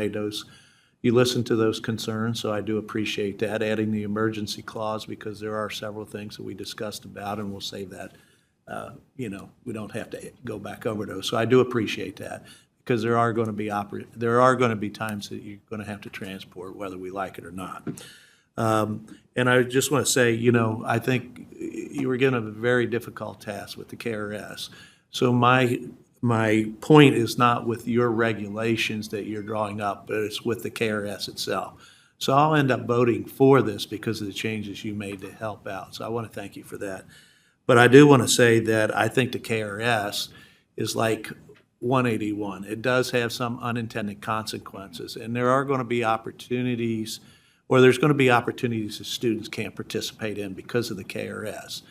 listened to those concerns, so I do appreciate that. Adding the emergency clause, because there are several things that we discussed about, and we'll save that. You know, we don't have to go back over those. So I do appreciate that, because there are going to be times that you're going to have to transport, whether we like it or not. And I just want to say, you know, I think you were given a very difficult task with the KRS. So my point is not with your regulations that you're drawing up, but it's with the KRS itself. So I'll end up voting for this because of the changes you made to help out. So I want to thank you for that. But I do want to say that I think the KRS is like 181. It does have some unintended consequences, and there are going to be opportunities, or there's going to be opportunities that students can't participate in because of the KRS.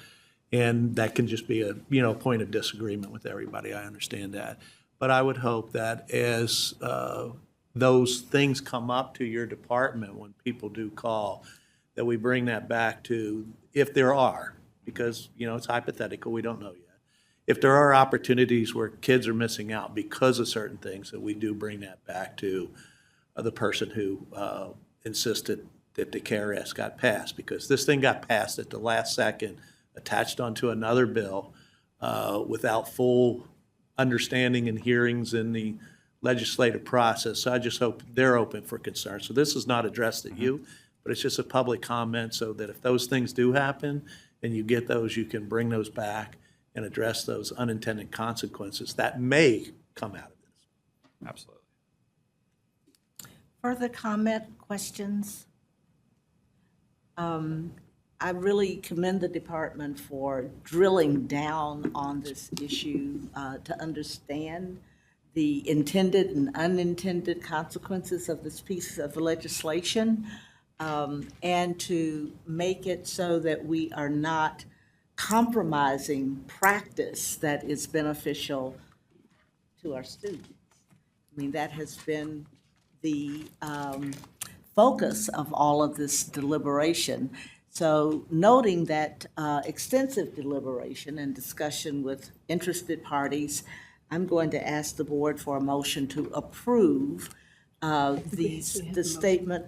And that can just be a point of disagreement with everybody. I understand that. But I would hope that as those things come up to your department when people do call, that we bring that back to, if there are, because, you know, it's hypothetical, we don't know yet. If there are opportunities where kids are missing out because of certain things, that we do bring that back to the person who insisted that the KRS got passed, because this thing got passed at the last second, attached onto another bill without full understanding and hearings in the legislative process. So I just hope they're open for concern. So this is not addressed at you, but it's just a public comment, so that if those things do happen and you get those, you can bring those back and address those unintended consequences that may come out of this. Absolutely. Further comment, questions? I really commend the department for drilling down on this issue to understand the intended and unintended consequences of this piece of legislation, and to make it so that we are not compromising practice that is beneficial to our students. I mean, that has been the focus of all of this deliberation. So noting that extensive deliberation and discussion with interested parties, I'm going to ask the board for a motion to approve the statement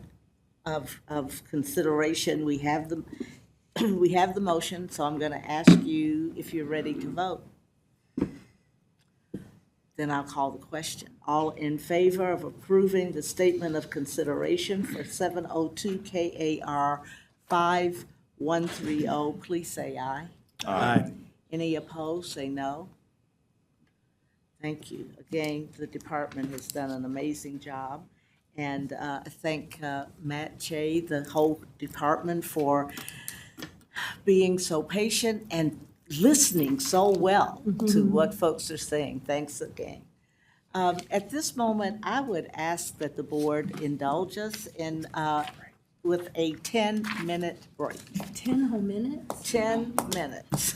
of consideration. We have the motion, so I'm going to ask you if you're ready to vote. Then I'll call the question. All in favor of approving the statement of consideration for 702 KAR 5130, please say aye. Aye. Any opposed, say no. Thank you. Again, the department has done an amazing job. And I thank Matt Che, the whole department, for being so patient and listening so well to what folks are saying. Thanks again. At this moment, I would ask that the board indulge us in with a 10-minute break. 10 whole minutes? 10 minutes.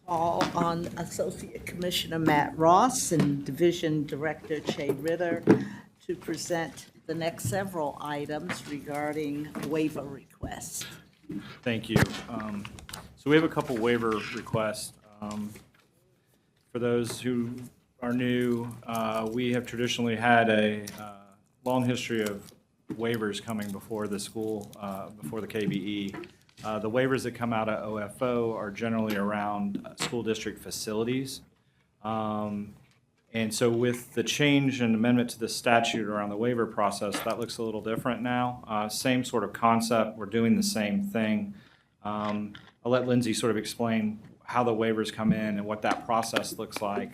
Call on Associate Commissioner Matt Ross and Division Director Che Ritter to present the next several items regarding waiver requests. Thank you. So we have a couple waiver requests. For those who are new, we have traditionally had a long history of waivers coming before the school, before the KBE. The waivers that come out of OFO are generally around school district facilities. And so with the change and amendment to the statute around the waiver process, that looks a little different now. Same sort of concept, we're doing the same thing. I'll let Lindsay sort of explain how the waivers come in and what that process looks like.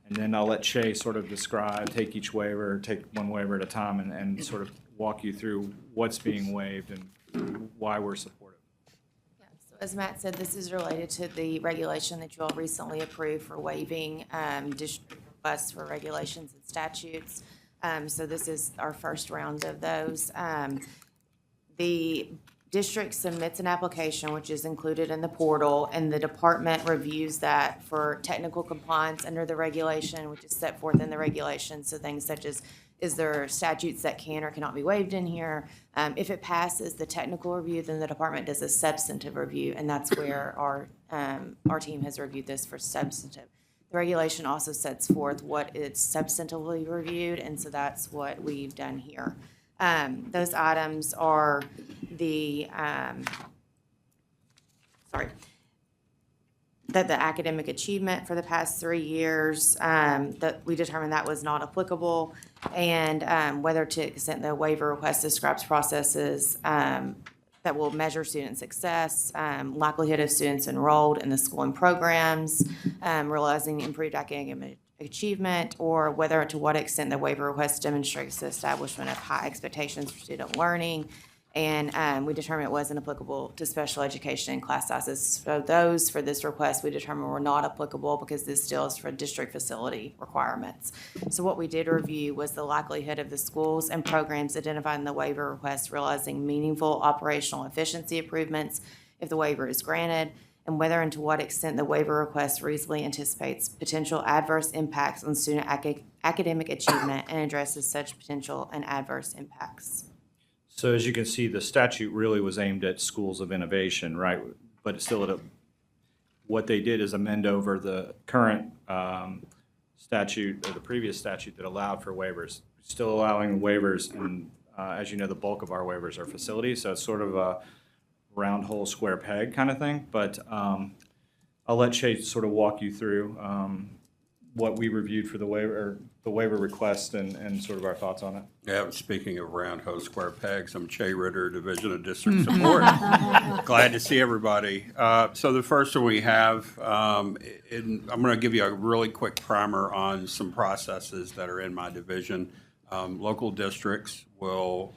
And then I'll let Shay sort of describe, take each waiver, take one waiver at a time, and sort of walk you through what's being waived and why we're supportive. Yeah, so as Matt said, this is related to the regulation that you all recently approved for waiving district requests for regulations and statutes. So this is our first round of those. The district submits an application, which is included in the portal, and the department reviews that for technical compliance under the regulation, which is set forth in the regulation. So things such as, is there statutes that can or cannot be waived in here? If it passes the technical review, then the department does a substantive review, and that's where our team has reviewed this for substantive. The regulation also sets forth what is substantively reviewed, and so that's what we've done here. Those items are the academic achievement for the past 3 years, that we determined that was not applicable, and whether to extend the waiver request describes processes that will measure student success, likelihood of students enrolled in the school and programs, realizing improved academic achievement, or whether to what extent the waiver request demonstrates the establishment of high expectations for student learning. And we determined it wasn't applicable to special education and class sizes. So those for this request we determined were not applicable because this still is for district facility requirements. So what we did review was the likelihood of the schools and programs identified in the waiver request realizing meaningful operational efficiency improvements if the waiver is granted, and whether and to what extent the waiver request reasonably anticipates potential adverse impacts on student academic achievement and addresses such potential and adverse impacts. So as you can see, the statute really was aimed at schools of innovation, right? But it's still what they did is amend over the current statute or the previous statute that allowed for waivers. Still allowing waivers, and as you know, the bulk of our waivers are facilities, so it's sort of a round hole square peg kind of thing. But I'll let Shay sort of walk you through what we reviewed for the waiver request and sort of our thoughts on it. Yeah, speaking of round hole square pegs, I'm Che Ritter, Division of District Support. Glad to see everybody. So the first one we have, I'm going to give you a really quick primer on some processes that are in my division. Local districts will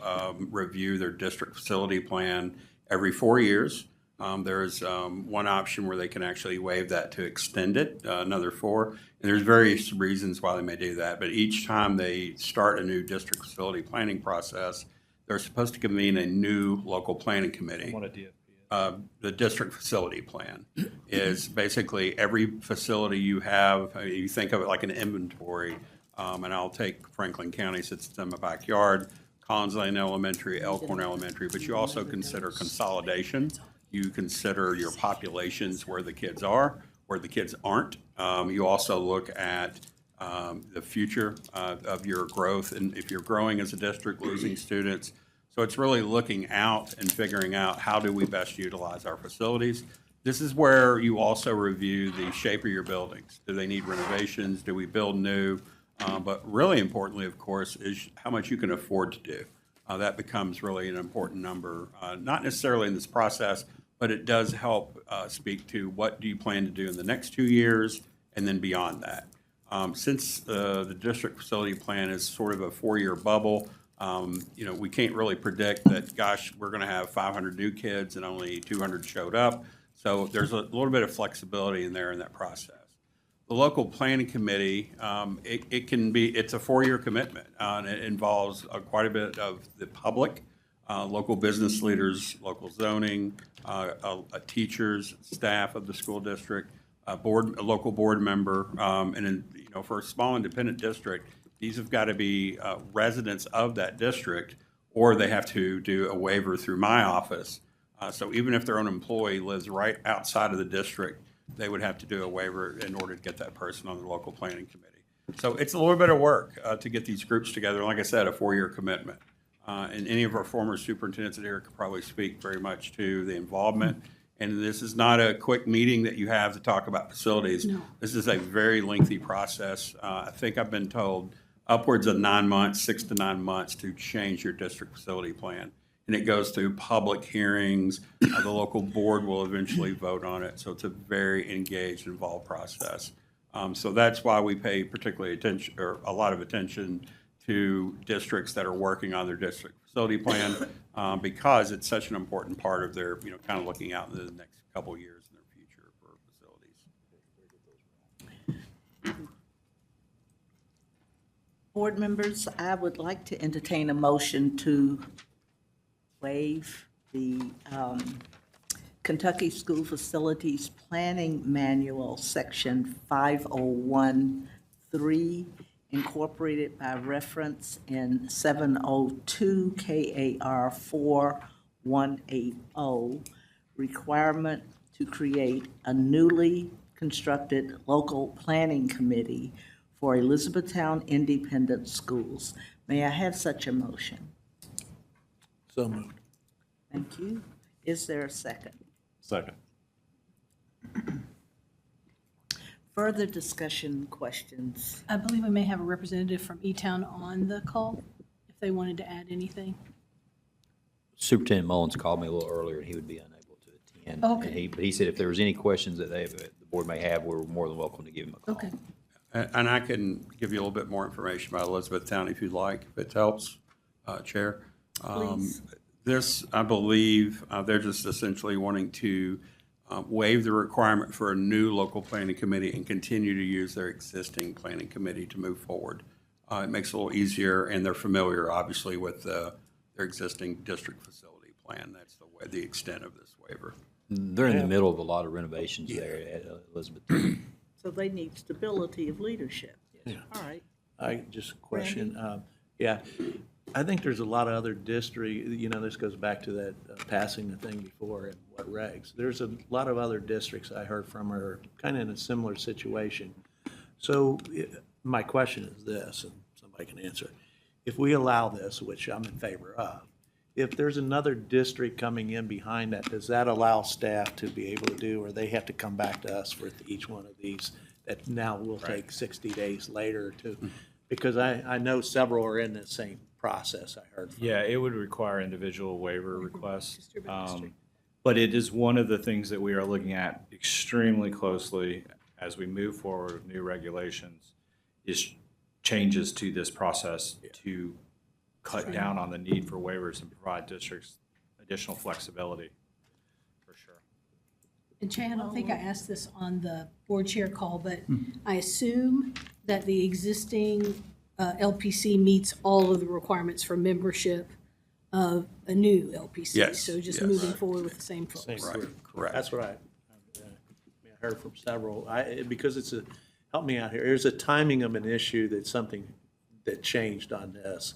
review their district facility plan every 4 years. There's one option where they can actually waive that to extend it, another 4. And there's various reasons why they may do that. But each time they start a new district facility planning process, they're supposed to convene a new local planning committee. What a DFP. The district facility plan is basically every facility you have, you think of it like an inventory. And I'll take Franklin County since it's in my backyard, Collins Lane Elementary, Elkhorn Elementary, but you also consider consolidation. You consider your populations where the kids are, where the kids aren't. You also look at the future of your growth, and if you're growing as a district, losing students. So it's really looking out and figuring out how do we best utilize our facilities. This is where you also review the shape of your buildings. Do they need renovations? Do we build new? But really importantly, of course, is how much you can afford to do. That becomes really an important number, not necessarily in this process, but it does help speak to what do you plan to do in the next 2 years and then beyond that. Since the district facility plan is sort of a 4-year bubble, we can't really predict that, gosh, we're going to have 500 new kids and only 200 showed up. So there's a little bit of flexibility in there in that process. The local planning committee, it's a 4-year commitment, and it involves quite a bit of the public, local business leaders, local zoning, teachers, staff of the school district, a local board member, and for a small independent district, these have got to be residents of that district, or they have to do a waiver through my office. So even if their own employee lives right outside of the district, they would have to do a waiver in order to get that person on the local planning committee. So it's a little bit of work to get these groups together. Like I said, a 4-year commitment. and any of our former superintendents in here could probably speak very much to the involvement. And this is not a quick meeting that you have to talk about facilities. No. This is a very lengthy process. I think I've been told upwards of 9 months, 6 to 9 months to change your district facility plan. And it goes through public hearings. The local board will eventually vote on it. So it's a very engaged, involved process. So that's why we pay particularly attention, or a lot of attention, to districts that are working on their district facility plan, because it's such an important part of their, kind of looking out into the next couple of years in their future for facilities. Board members, I would like to entertain a motion to waive the Kentucky School Facilities Planning Manual, Section 5013, incorporated by reference in 702 KAR 4180, requirement to create a newly constructed local planning committee for Elizabethtown Independent Schools. May I have such a motion? So moved. Thank you. Is there a second? Second. Further discussion, questions? I believe we may have a representative from E-Town on the call, if they wanted to add anything. Superintendent Mullins called me a little earlier, and he would be unable to attend. Okay. But he said if there was any questions that the board may have, we're more than welcome to give him a call. Okay. And I can give you a little bit more information about Elizabethtown if you'd like, if it helps, Chair. Please. This, I believe, they're just essentially wanting to waive the requirement for a new local planning committee and continue to use their existing planning committee to move forward. It makes it a little easier, and they're familiar, obviously, with their existing district facility plan. That's the extent of this waiver. They're in the middle of a lot of renovations there at Elizabeth. So they need stability of leadership. Yeah. All right. Just a question. Yeah, I think there's a lot of other district, this goes back to that passing the thing before and what regs. There's a lot of other districts I heard from are kind of in a similar situation. So my question is this, and somebody can answer. If we allow this, which I'm in favor of, if there's another district coming in behind that, does that allow staff to be able to do, or they have to come back to us for each one of these that now will take 60 days later to, because I know several are in the same process, I heard. Yeah, it would require individual waiver requests. But it is one of the things that we are looking at extremely closely as we move forward with new regulations, is changes to this process to cut down on the need for waivers and provide districts additional flexibility, for sure. And Chad, I don't think I asked this on the board chair call, but I assume that the existing LPC meets all of the requirements for membership of a new LPC. Yes, So just yes. moving forward with the same folks. Same Right, group. correct. That's what I heard from several, because help me out here, there's a timing of an issue that's something that changed on this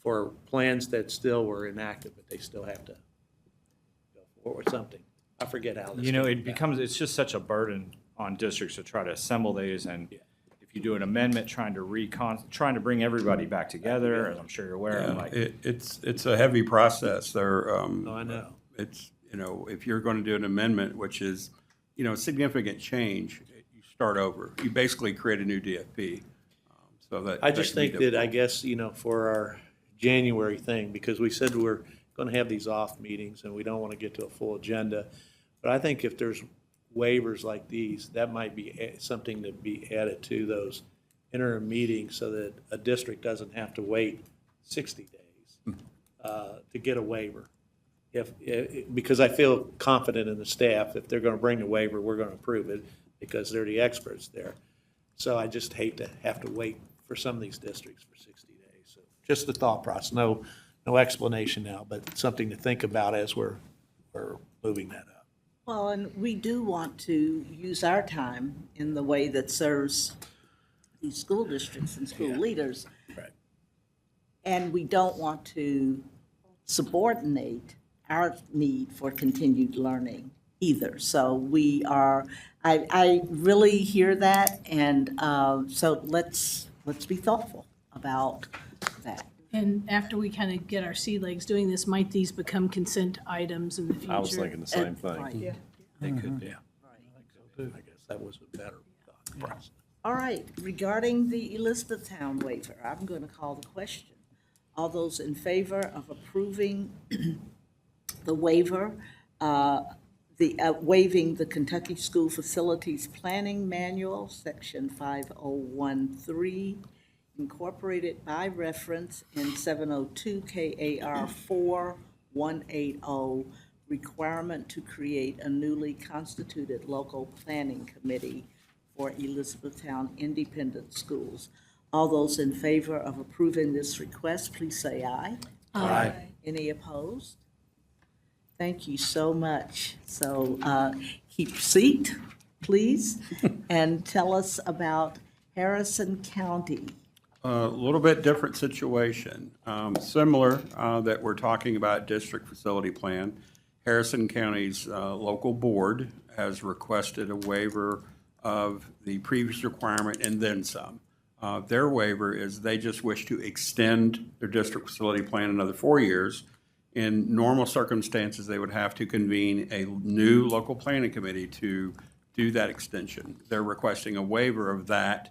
for plans that still were inactive, but they still have to go forward with something. I forget how this. It's just such a burden on districts to try to assemble these, and if you do an amendment trying to bring everybody back together, as I'm sure you're aware, It's a heavy process. There, I know. It's, if you're going to do an amendment, which is, a significant change, you start over. You basically create a new DFP. So that. I just that can think be that, I guess, for our January thing, because we said we're going to have these off meetings and we don't want to get to a full agenda. But I think if there's waivers like these, that might be something to be added to those interim meetings so that a district doesn't have to wait 60 days to get a waiver. Because I feel confident in the staff, if they're going to bring the waiver, we're going to approve it because they're the experts there. So I just hate to have to wait for some of these districts for 60 days. So just the thought process, no explanation now, but something to think about as we're moving that up. Well, and we do want to use our time in the way that serves these school districts and school leaders. Right. And we don't want to subordinate our need for continued learning either. So I really hear that, and so let's be thoughtful about that. And after we kind of get our sea legs doing this, might these become consent items in the future? I was thinking the same thing. Right. Yeah. They could, yeah. I think so too. I guess that was a better thought process. All right, regarding the Elizabethtown waiver, I'm going to call the question. All those in favor of approving the waiver, waiving the Kentucky School Facilities Planning Manual, Section 5013, incorporated by reference in 702 KAR 4180, requirement to create a newly constituted local planning committee for Elizabethtown Independent Schools. All those in favor of approving this request, please say aye. Aye. Any opposed? Thank you so much. So keep your seat, please, and tell us about Harrison County. A little bit different situation. Similar that we're talking about district facility plan. Harrison County's local board has requested a waiver of the previous requirement and then some. Their waiver is they just wish to extend their district facility plan another 4 years. In normal circumstances, they would have to convene a new local planning committee to do that extension. They're requesting a waiver of that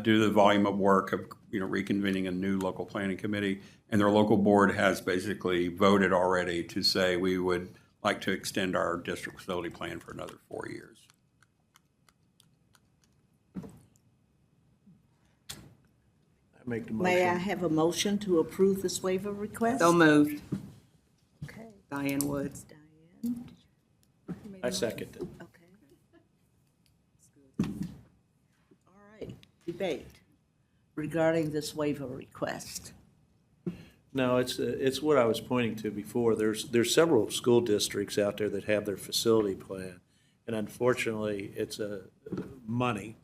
due to the volume of work of reconvening a new local planning committee. And their local board has basically voted already to say we would like to extend our district facility plan for another 4 years. I make the May I motion. have a motion to approve this waiver request? So moved. Okay, Diane Woods. Diane, I second it. okay. All right, debate regarding this waiver request. No, it's what I was pointing to before. There's several school districts out there that have their facility plan. And unfortunately, it's money.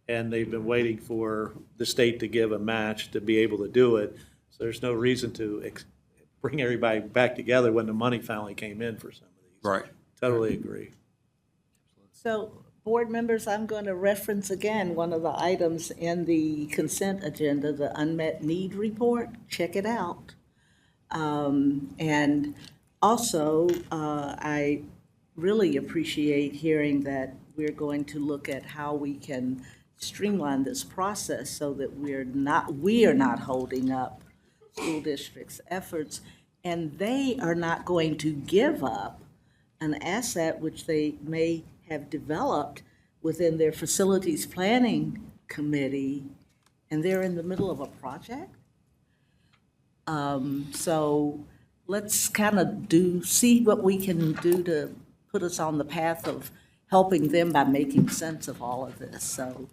And they've been waiting for the state to give a match to be able to do it. So there's no reason to bring everybody back together when the money finally came in for some of these. Right. Totally agree. So, board members, I'm going to reference again one of the items in the consent agenda, the unmet need report. Check it out. And also, I really appreciate hearing that we're going to look at how we can streamline this process so that we are not holding up school districts' efforts, and they are not going to give up an asset which they may have developed within their facilities planning committee, and they're in the middle of a project. So let's kind of see what we can do to put us on the path of helping them by making sense of all of this. So,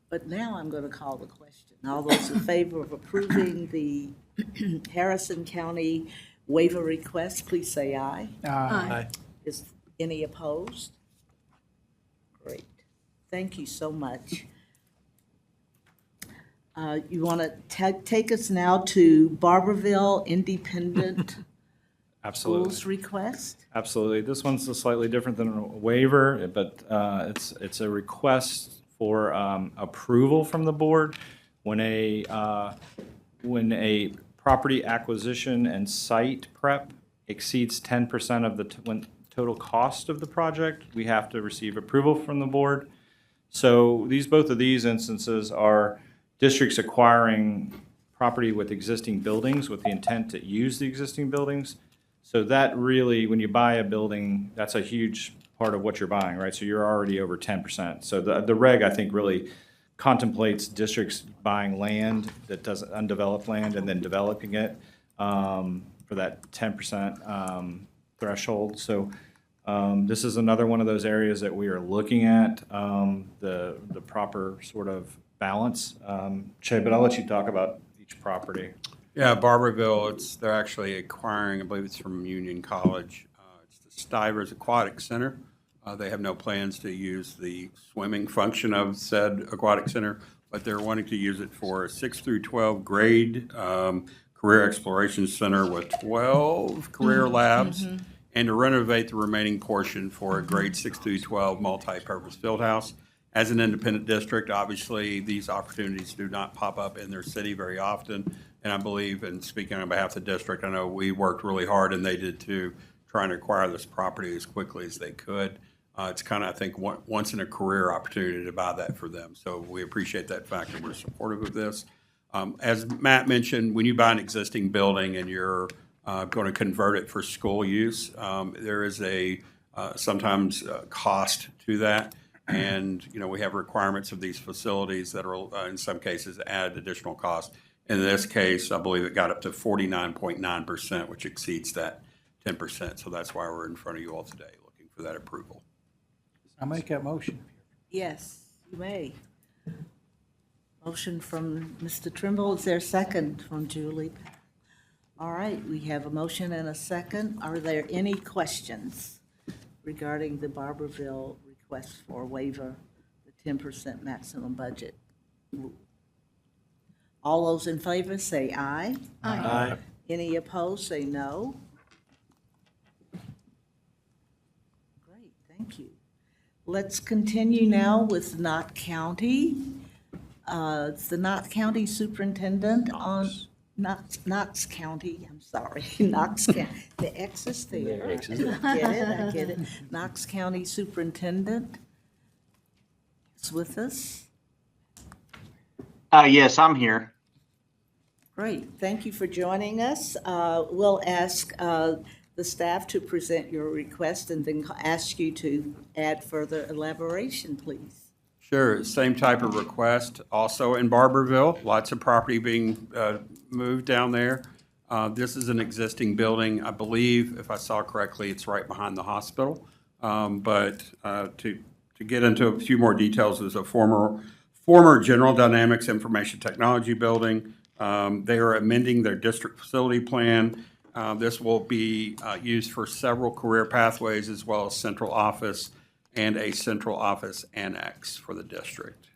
but now I'm going to call the question. All those in favor of approving the Harrison County waiver request, please say aye. Aye. Is any opposed? Great. Thank you so much. You want to take us now to Barberville Independent Absolutely. Schools request? Absolutely. This one's slightly different than a waiver, but it's a request for approval from the board when a property acquisition and site prep exceeds 10% of the total cost of the project. We have to receive approval from the board. So both of these instances are districts acquiring property with existing buildings with the intent to use the existing buildings. So that really, when you buy a building, that's a huge part of what you're buying, right? So you're already over 10%. So the reg, I think, really contemplates districts buying land that doesn't, undeveloped land, and then developing it for that 10% threshold. So this is another one of those areas that we are looking at, the proper sort of balance. Che, but I'll let you talk about each property. Yeah, Barberville, they're actually acquiring, I believe it's from Union College. It's the Stivers Aquatic Center. They have no plans to use the swimming function of said aquatic center, but they're wanting to use it for a 6 through 12 grade career exploration center with 12 career labs, and to renovate the remaining portion for a grade 6 through 12 multi-purpose field house. As an independent district, obviously, these opportunities do not pop up in their city very often. And I believe, and speaking on behalf of the district, I know we worked really hard, and they did too, trying to acquire this property as quickly as they could. It's kind of, I think, once in a career opportunity to buy that for them. So we appreciate that fact, and we're supportive of this. As Matt mentioned, when you buy an existing building and you're going to convert it for school use, there is sometimes cost to that. And, we have requirements of these facilities that are, in some cases, add additional cost. In this case, I believe it got up to 49.9%, which exceeds that 10%. So that's why we're in front of you all today, looking for that approval. I make that motion. Yes, you may. Motion from Mr. Trimble. Is there a second from Julie? All right, we have a motion and a second. Are there any questions regarding the Barberville request for waiver, the 10% maximum budget? All those in favor say aye. Aye. Any opposed, say no. Great, thank you. Let's continue now with Knott County. It's the Knott County Superintendent on, Knox County, I'm sorry, Knox County, the X is there. The X is there. I get it. Knox County Superintendent is with us. Yes, I'm here. Great, thank you for joining us. We'll ask the staff to present your request and then ask you to add further elaboration, please. Sure, same type of request. Also in Barberville, lots of property being moved down there. This is an existing building. I believe, if I saw correctly, it's right behind the hospital. But to get into a few more details, there's a former General Dynamics Information Technology building. They are amending their district facility plan. This will be used for several career pathways as well as central office and a central office annex for the district.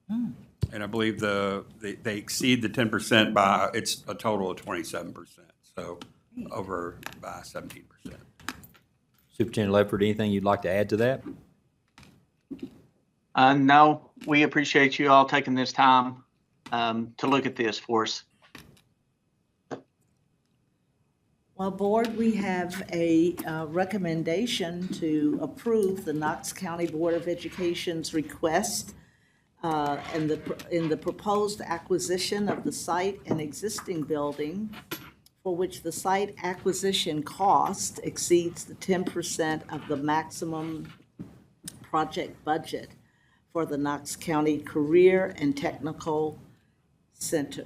And I believe they exceed the 10% by, it's a total of 27%, so over by 17%. Superintendent Ledford, anything you'd like to add to that? No, we appreciate you all taking this time to look at this for us. Well, Board, we have a recommendation to approve the Knox County Board of Education's request in the proposed acquisition of the site and existing building for which the site acquisition cost exceeds the 10% of the maximum project budget for the Knox County Career and Technical Center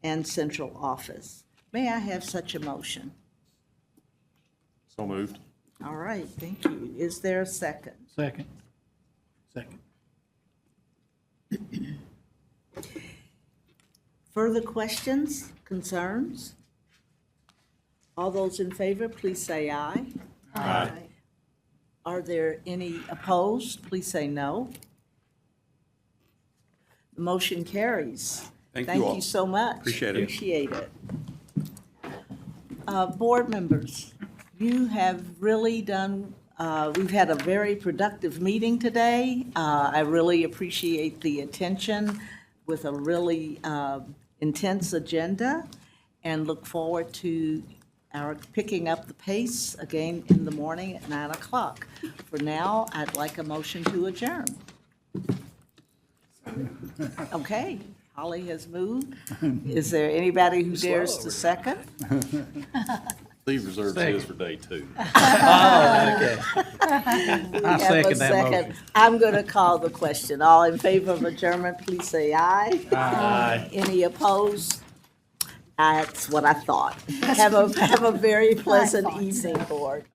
and Central Office. May I have such a motion? So moved. All right, thank you. Is there a second? Second. Further questions, concerns? All those in favor, please say aye. Aye. Are there any opposed? Please say no. The motion carries. Thank you all. Thank you so much. Appreciate it. Appreciate it. Board members, you have really done, we've had a very productive meeting today. I really appreciate the attention with a really intense agenda and look forward to our picking up the pace again in the morning at 9 o'clock. For now, I'd like a motion to adjourn. Okay, Holly has moved. Is there anybody who dares to second? Steve reserves his for day 2. We have a second that motion. I'm going to call the question. All in favor of adjournment, please say aye. Aye. Any opposed? That's what I thought. Have a very pleasant evening, Board.